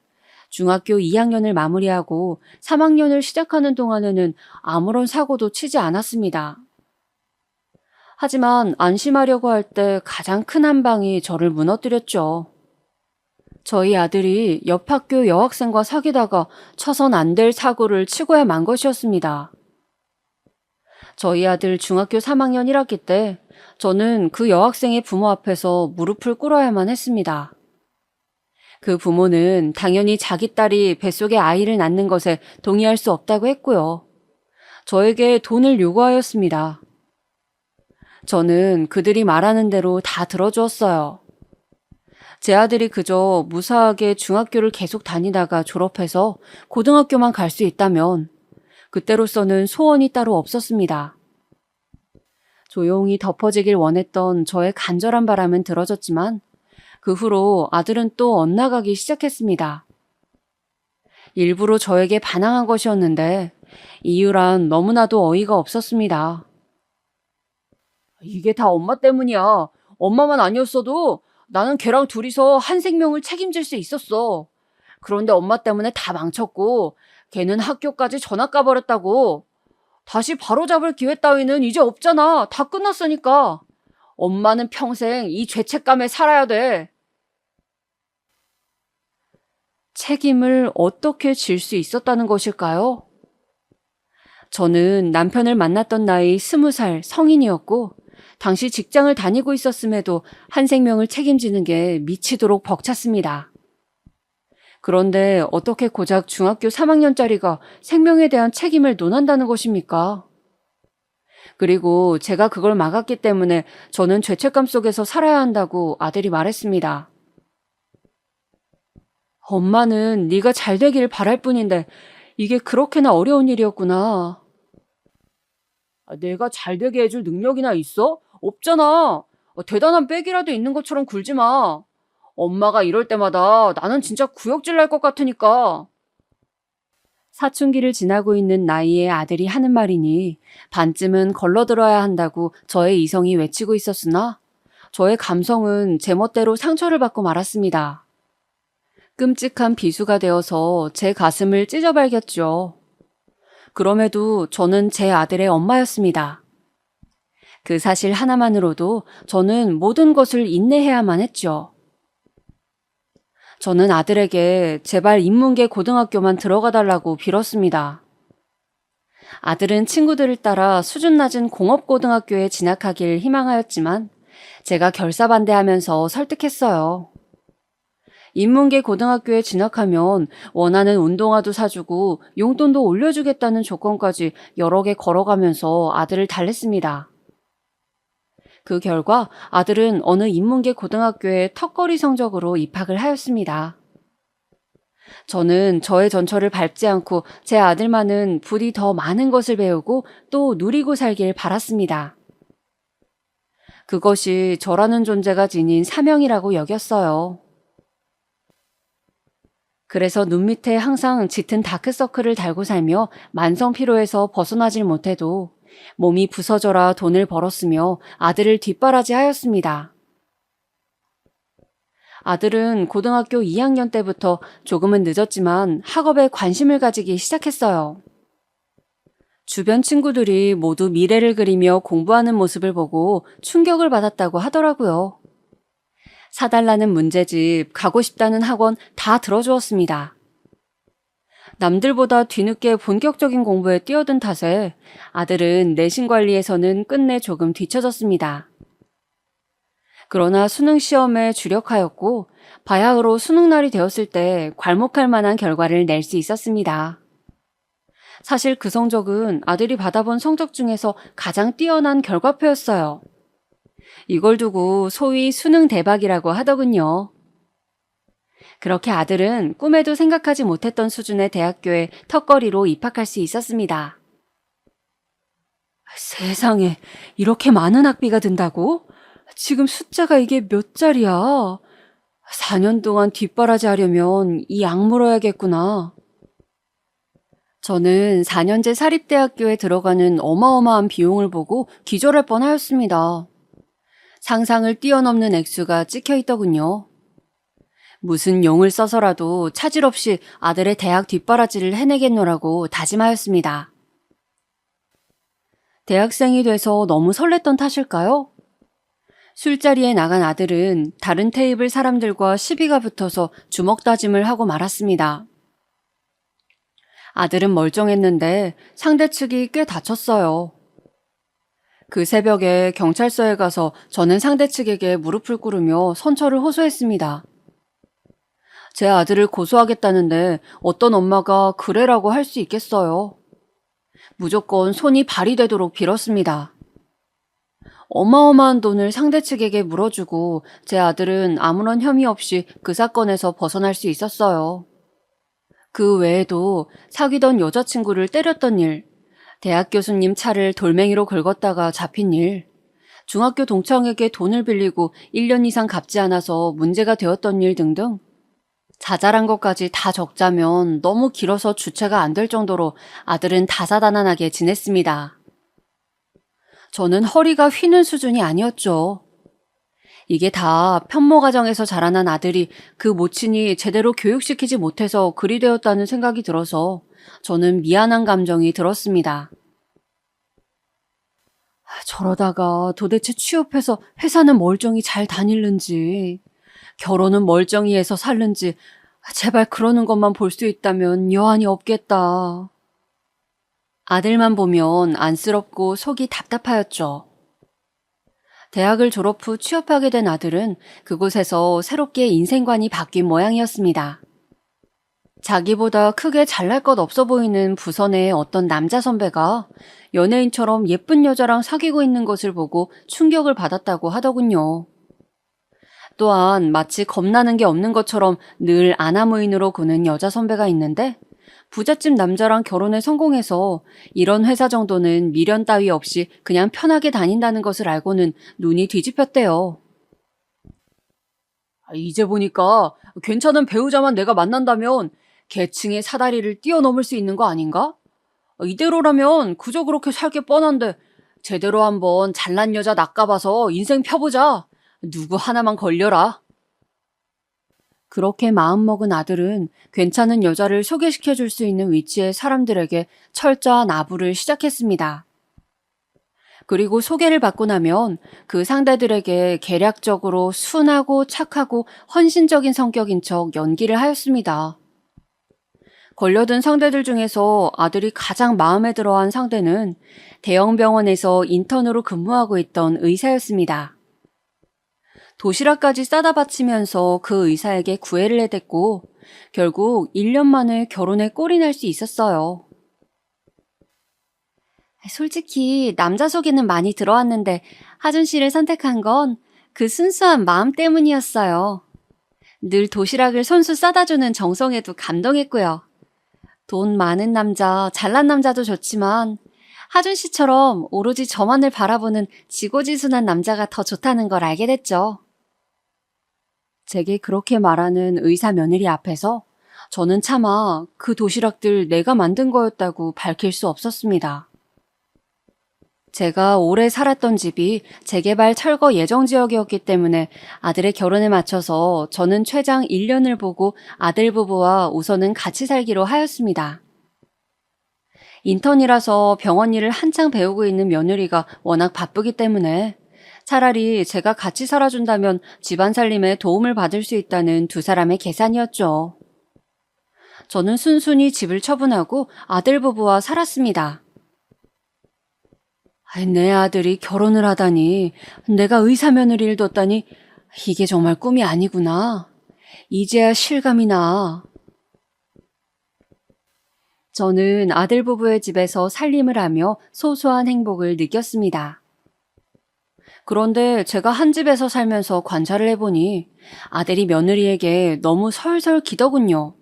중학교 2학년을 마무리하고 3학년을 시작하는 동안에는 아무런 사고도 치지 않았습니다. 하지만 안심하려고 할 때 가장 큰 한 방이 저를 무너뜨렸죠. 저희 아들이 옆 학교 여학생과 사귀다가 쳐선 안 될 사고를 치고야 만 것이었습니다. 저희 아들 중학교 3학년 1학기 때 저는 그 여학생의 부모 앞에서 무릎을 꿇어야만 했습니다. 그 부모는 당연히 자기 딸이 뱃속에 아이를 낳는 것에 동의할 수 없다고 했고요. 저에게 돈을 요구하였습니다. 저는 그들이 말하는 대로 다 들어주었어요. 제 아들이 그저 무사하게 중학교를 계속 다니다가 졸업해서 고등학교만 갈 수 있다면 그때로서는 소원이 따로 없었습니다. 조용히 덮어지길 원했던 저의 간절한 바람은 들어졌지만 그 후로 아들은 또 엇나가기 시작했습니다. 일부러 저에게 반항한 것이었는데 이유란 너무나도 어이가 없었습니다. 이게 다 엄마 때문이야. 엄마만 아니었어도 나는 걔랑 둘이서 한 생명을 책임질 수 있었어. 그런데 엄마 때문에 다 망쳤고 걔는 학교까지 전학 가버렸다고. 다시 바로잡을 기회 따위는 이제 없잖아. 다 끝났으니까. 엄마는 평생 이 죄책감에 살아야 돼. 책임을 어떻게 질 수 있었다는 것일까요? 저는 남편을 만났던 나이 20살 성인이었고 당시 직장을 다니고 있었음에도 한 생명을 책임지는 게 미치도록 벅찼습니다. 그런데 어떻게 고작 중학교 3학년짜리가 생명에 대한 책임을 논한다는 것입니까? 그리고 제가 그걸 막았기 때문에 저는 죄책감 속에서 살아야 한다고 아들이 말했습니다. 엄마는 네가 잘 되길 바랄 뿐인데 이게 그렇게나 어려운 일이었구나. 내가 잘 되게 해줄 능력이나 있어? 없잖아. 대단한 백이라도 있는 것처럼 굴지 마. 엄마가 이럴 때마다 나는 진짜 구역질 날 것 같으니까. 사춘기를 지나고 있는 나이에 아들이 하는 말이니 반쯤은 걸러들어야 한다고 저의 이성이 외치고 있었으나 저의 감성은 제멋대로 상처를 받고 말았습니다. 끔찍한 비수가 되어서 제 가슴을 찢어발겼죠. 그럼에도 저는 제 아들의 엄마였습니다. 그 사실 하나만으로도 저는 모든 것을 인내해야만 했죠. 저는 아들에게 제발 인문계 고등학교만 들어가 달라고 빌었습니다. 아들은 친구들을 따라 수준 낮은 공업고등학교에 진학하길 희망하였지만 제가 결사반대하면서 설득했어요. 인문계 고등학교에 진학하면 원하는 운동화도 사주고 용돈도 올려주겠다는 조건까지 여러 개 걸어가면서 아들을 달랬습니다. 그 결과 아들은 어느 인문계 고등학교에 턱걸이 성적으로 입학을 하였습니다. 저는 저의 전철을 밟지 않고 제 아들만은 부디 더 많은 것을 배우고 또 누리고 살길 바랐습니다. 그것이 저라는 존재가 지닌 사명이라고 여겼어요. 그래서 눈 밑에 항상 짙은 다크서클을 달고 살며 만성 피로에서 벗어나질 못해도 몸이 부서져라 돈을 벌었으며 아들을 뒷바라지하였습니다. 아들은 고등학교 2학년 때부터 조금은 늦었지만 학업에 관심을 가지기 시작했어요. 주변 친구들이 모두 미래를 그리며 공부하는 모습을 보고 충격을 받았다고 하더라고요. 사달라는 문제집, 가고 싶다는 학원 다 들어주었습니다. 남들보다 뒤늦게 본격적인 공부에 뛰어든 탓에 아들은 내신 관리에서는 끝내 조금 뒤처졌습니다. 그러나 수능 시험에 주력하였고 바야흐로 수능날이 되었을 때 괄목할 만한 결과를 낼 수 있었습니다. 사실 그 성적은 아들이 받아본 성적 중에서 가장 뛰어난 결과표였어요. 이걸 두고 소위 수능 대박이라고 하더군요. 그렇게 아들은 꿈에도 생각하지 못했던 수준의 대학교에 턱걸이로 입학할 수 있었습니다. 세상에, 이렇게 많은 학비가 든다고? 지금 숫자가 이게 몇 자리야? 4년 동안 뒷바라지 하려면 이 악 물어야겠구나. 저는 4년제 사립대학교에 들어가는 어마어마한 비용을 보고 기절할 뻔하였습니다. 상상을 뛰어넘는 액수가 찍혀 있더군요. 무슨 용을 써서라도 차질 없이 아들의 대학 뒷바라지를 해내겠노라고 다짐하였습니다. 대학생이 돼서 너무 설렜던 탓일까요? 술자리에 나간 아들은 다른 테이블 사람들과 시비가 붙어서 주먹 다짐을 하고 말았습니다. 아들은 멀쩡했는데 상대 측이 꽤 다쳤어요. 그 새벽에 경찰서에 가서 저는 상대 측에게 무릎을 꿇으며 선처를 호소했습니다. 제 아들을 고소하겠다는데 어떤 엄마가 그래라고 할 수 있겠어요. 무조건 손이 발이 되도록 빌었습니다. 어마어마한 돈을 상대 측에게 물어주고 제 아들은 아무런 혐의 없이 그 사건에서 벗어날 수 있었어요. 그 외에도 사귀던 여자친구를 때렸던 일, 대학 교수님 차를 돌멩이로 긁었다가 잡힌 일, 중학교 동창에게 돈을 빌리고 1년 이상 갚지 않아서 문제가 되었던 일 등등 자잘한 것까지 다 적자면 너무 길어서 주체가 안 될 정도로 아들은 다사다난하게 지냈습니다. 저는 허리가 휘는 수준이 아니었죠. 이게 다 편모 가정에서 자라난 아들이 그 모친이 제대로 교육시키지 못해서 그리 되었다는 생각이 들어서 저는 미안한 감정이 들었습니다. 저러다가 도대체 취업해서 회사는 멀쩡히 잘 다닐는지, 결혼은 멀쩡히 해서 살는지, 제발 그러는 것만 볼 수 있다면 여한이 없겠다. 아들만 보면 안쓰럽고 속이 답답하였죠. 대학을 졸업 후 취업하게 된 아들은 그곳에서 새롭게 인생관이 바뀐 모양이었습니다. 자기보다 크게 잘날 것 없어 보이는 부선의 어떤 남자 선배가 연예인처럼 예쁜 여자랑 사귀고 있는 것을 보고 충격을 받았다고 하더군요. 또한 마치 겁나는 게 없는 것처럼 늘 아나무인으로 구는 여자 선배가 있는데 부잣집 남자랑 결혼에 성공해서 이런 회사 정도는 미련 따위 없이 그냥 편하게 다닌다는 것을 알고는 눈이 뒤집혔대요. 이제 보니까 괜찮은 배우자만 내가 만난다면 계층의 사다리를 뛰어넘을 수 있는 거 아닌가? 이대로라면 그저 그렇게 살 게 뻔한데 제대로 한번 잘난 여자 낚아봐서 인생 펴보자. 누구 하나만 걸려라. 그렇게 마음먹은 아들은 괜찮은 여자를 소개시켜 줄 수 있는 위치의 사람들에게 철저한 아부를 시작했습니다. 그리고 소개를 받고 나면 그 상대들에게 계략적으로 순하고 착하고 헌신적인 성격인 척 연기를 하였습니다. 걸려든 상대들 중에서 아들이 가장 마음에 들어한 상대는 대형 병원에서 인턴으로 근무하고 있던 의사였습니다. 도시락까지 싸다 바치면서 그 의사에게 구애를 해댔고 결국 1년 만에 결혼에 꼴이 날 수 있었어요. 솔직히 남자 소개는 많이 들어왔는데 하준 씨를 선택한 건 그 순수한 마음 때문이었어요. 늘 도시락을 손수 싸다 주는 정성에도 감동했고요. 돈 많은 남자, 잘난 남자도 좋지만 하준 씨처럼 오로지 저만을 바라보는 지고지순한 남자가 더 좋다는 걸 알게 됐죠. 제게 그렇게 말하는 의사 며느리 앞에서 저는 차마 그 도시락들 내가 만든 거였다고 밝힐 수 없었습니다. 제가 오래 살았던 집이 재개발 철거 예정 지역이었기 때문에 아들의 결혼에 맞춰서 저는 최장 1년을 보고 아들 부부와 우선은 같이 살기로 하였습니다. 인턴이라서 병원 일을 한창 배우고 있는 며느리가 워낙 바쁘기 때문에 차라리 제가 같이 살아준다면 집안 살림에 도움을 받을 수 있다는 두 사람의 계산이었죠. 저는 순순히 집을 처분하고 아들 부부와 살았습니다. 내 아들이 결혼을 하다니, 내가 의사 며느리를 뒀다니 이게 정말 꿈이 아니구나. 이제야 실감이 나. 저는 아들 부부의 집에서 살림을 하며 소소한 행복을 느꼈습니다. 그런데 제가 한 집에서 살면서 관찰을 해보니 아들이 며느리에게 너무 설설 기더군요.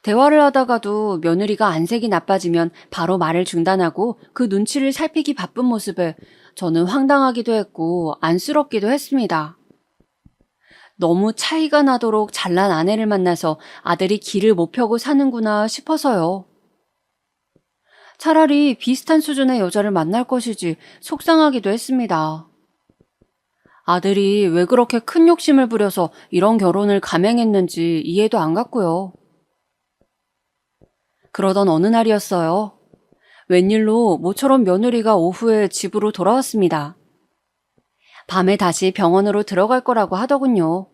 대화를 하다가도 며느리가 안색이 나빠지면 바로 말을 중단하고 그 눈치를 살피기 바쁜 모습에 저는 황당하기도 했고 안쓰럽기도 했습니다. 너무 차이가 나도록 잘난 아내를 만나서 아들이 길을 못 펴고 사는구나 싶어서요. 차라리 비슷한 수준의 여자를 만날 것이지 속상하기도 했습니다. 아들이 왜 그렇게 큰 욕심을 부려서 이런 결혼을 감행했는지 이해도 안 갔고요. 그러던 어느 날이었어요. 웬일로 모처럼 며느리가 오후에 집으로 돌아왔습니다. 밤에 다시 병원으로 들어갈 거라고 하더군요.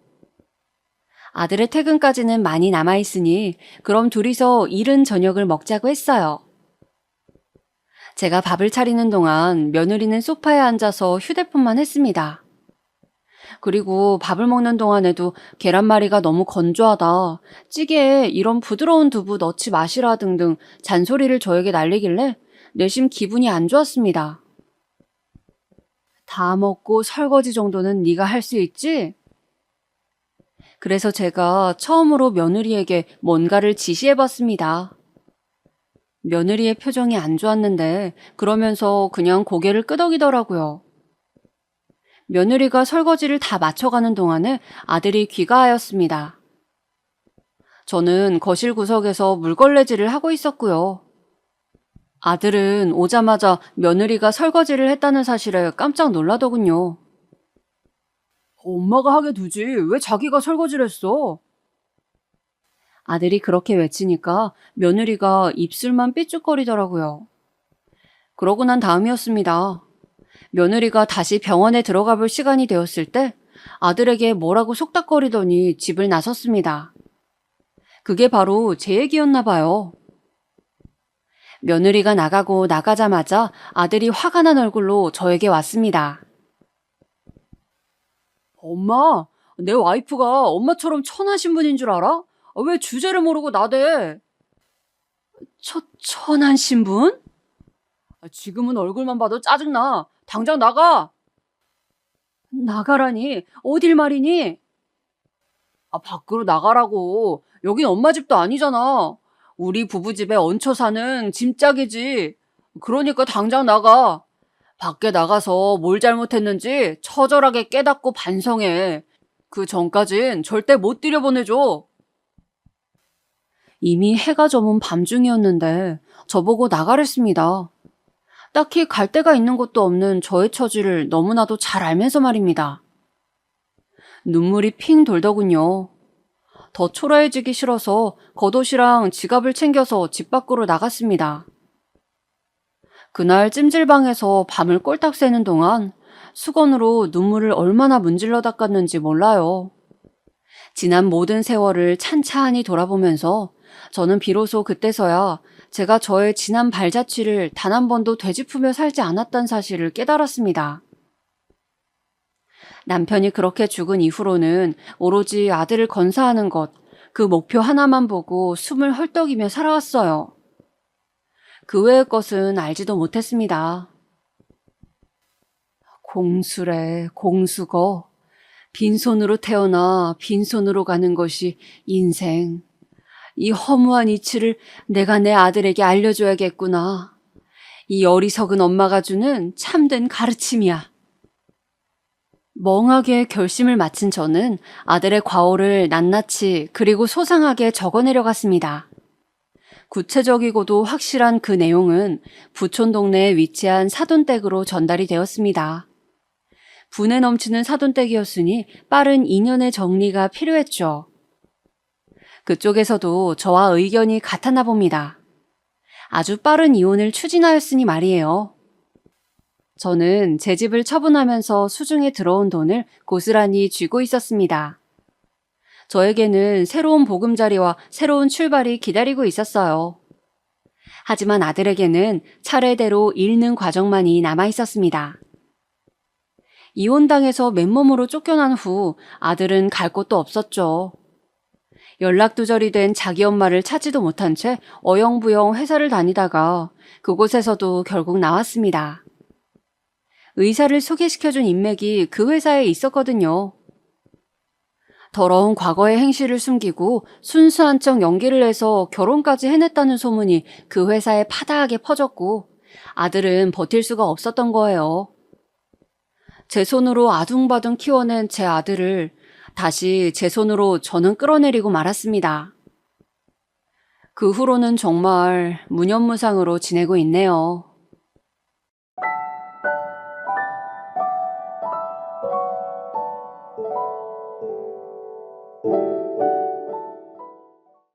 아들의 퇴근까지는 많이 남아있으니 그럼 둘이서 이른 저녁을 먹자고 했어요. 제가 밥을 차리는 동안 며느리는 소파에 앉아서 휴대폰만 했습니다. 그리고 밥을 먹는 동안에도 계란말이가 너무 건조하다, 찌개에 이런 부드러운 두부 넣지 마시라 등등 잔소리를 저에게 날리길래 내심 기분이 안 좋았습니다. 다 먹고 설거지 정도는 네가 할 수 있지? 그래서 제가 처음으로 며느리에게 뭔가를 지시해봤습니다. 며느리의 표정이 안 좋았는데 그러면서 그냥 고개를 끄덕이더라고요. 며느리가 설거지를 다 마쳐가는 동안에 아들이 귀가하였습니다. 저는 거실 구석에서 물걸레질을 하고 있었고요. 아들은 오자마자 며느리가 설거지를 했다는 사실에 깜짝 놀라더군요. 엄마가 하게 두지 왜 자기가 설거지를 했어? 아들이 그렇게 외치니까 며느리가 입술만 삐죽거리더라고요. 그러고 난 다음이었습니다. 며느리가 다시 병원에 들어가 볼 시간이 되었을 때 아들에게 뭐라고 속닥거리더니 집을 나섰습니다. 그게 바로 제 얘기였나 봐요. 며느리가 나가고 나가자마자 아들이 화가 난 얼굴로 저에게 왔습니다. 엄마, 내 와이프가 엄마처럼 천한 신분인 줄 알아? 왜 주제를 모르고 나대? 천한 신분? 지금은 얼굴만 봐도 짜증나. 당장 나가! 나가라니? 어딜 말이니? 밖으로 나가라고. 여긴 엄마 집도 아니잖아. 우리 부부 집에 얹혀 사는 짐짝이지. 그러니까 당장 나가. 밖에 나가서 뭘 잘못했는지 처절하게 깨닫고 반성해. 그 전까진 절대 못 들여보내줘. 이미 해가 저문 밤중이었는데 저보고 나가랬습니다. 딱히 갈 데가 있는 것도 없는 저의 처지를 너무나도 잘 알면서 말입니다. 눈물이 핑 돌더군요. 더 초라해지기 싫어서 겉옷이랑 지갑을 챙겨서 집 밖으로 나갔습니다. 그날 찜질방에서 밤을 꼴딱 새는 동안 수건으로 눈물을 얼마나 문질러 닦았는지 몰라요. 지난 모든 세월을 찬찬히 돌아보면서 저는 비로소 그때서야 제가 저의 지난 발자취를 단 한 번도 되짚으며 살지 않았다는 사실을 깨달았습니다. 남편이 그렇게 죽은 이후로는 오로지 아들을 건사하는 것, 그 목표 하나만 보고 숨을 헐떡이며 살아왔어요. 그 외의 것은 알지도 못했습니다. 공수래, 공수거. 빈손으로 태어나 빈손으로 가는 것이 인생. 이 허무한 이치를 내가 내 아들에게 알려줘야겠구나. 이 어리석은 엄마가 주는 참된 가르침이야. 멍하게 결심을 마친 저는 아들의 과오를 낱낱이 그리고 소상하게 적어내려갔습니다. 구체적이고도 확실한 그 내용은 부촌 동네에 위치한 사돈댁으로 전달이 되었습니다. 분에 넘치는 사돈댁이었으니 빠른 인연의 정리가 필요했죠. 그쪽에서도 저와 의견이 같았나 봅니다. 아주 빠른 이혼을 추진하였으니 말이에요. 저는 제 집을 처분하면서 수중에 들어온 돈을 고스란히 쥐고 있었습니다. 저에게는 새로운 보금자리와 새로운 출발이 기다리고 있었어요. 하지만 아들에게는 차례대로 잃는 과정만이 남아 있었습니다. 이혼당해서 맨몸으로 쫓겨난 후 아들은 갈 곳도 없었죠. 연락두절이 된 자기 엄마를 찾지도 못한 채 어영부영 회사를 다니다가 그곳에서도 결국 나왔습니다. 의사를 소개시켜준 인맥이 그 회사에 있었거든요. 더러운 과거의 행실을 숨기고 순수한 척 연기를 해서 결혼까지 해냈다는 소문이 그 회사에 파다하게 퍼졌고 아들은 버틸 수가 없었던 거예요. 제 손으로 아둥바둥 키워낸 제 아들을 다시 제 손으로 저는 끌어내리고 말았습니다. 그 후로는 정말 무념무상으로 지내고 있네요.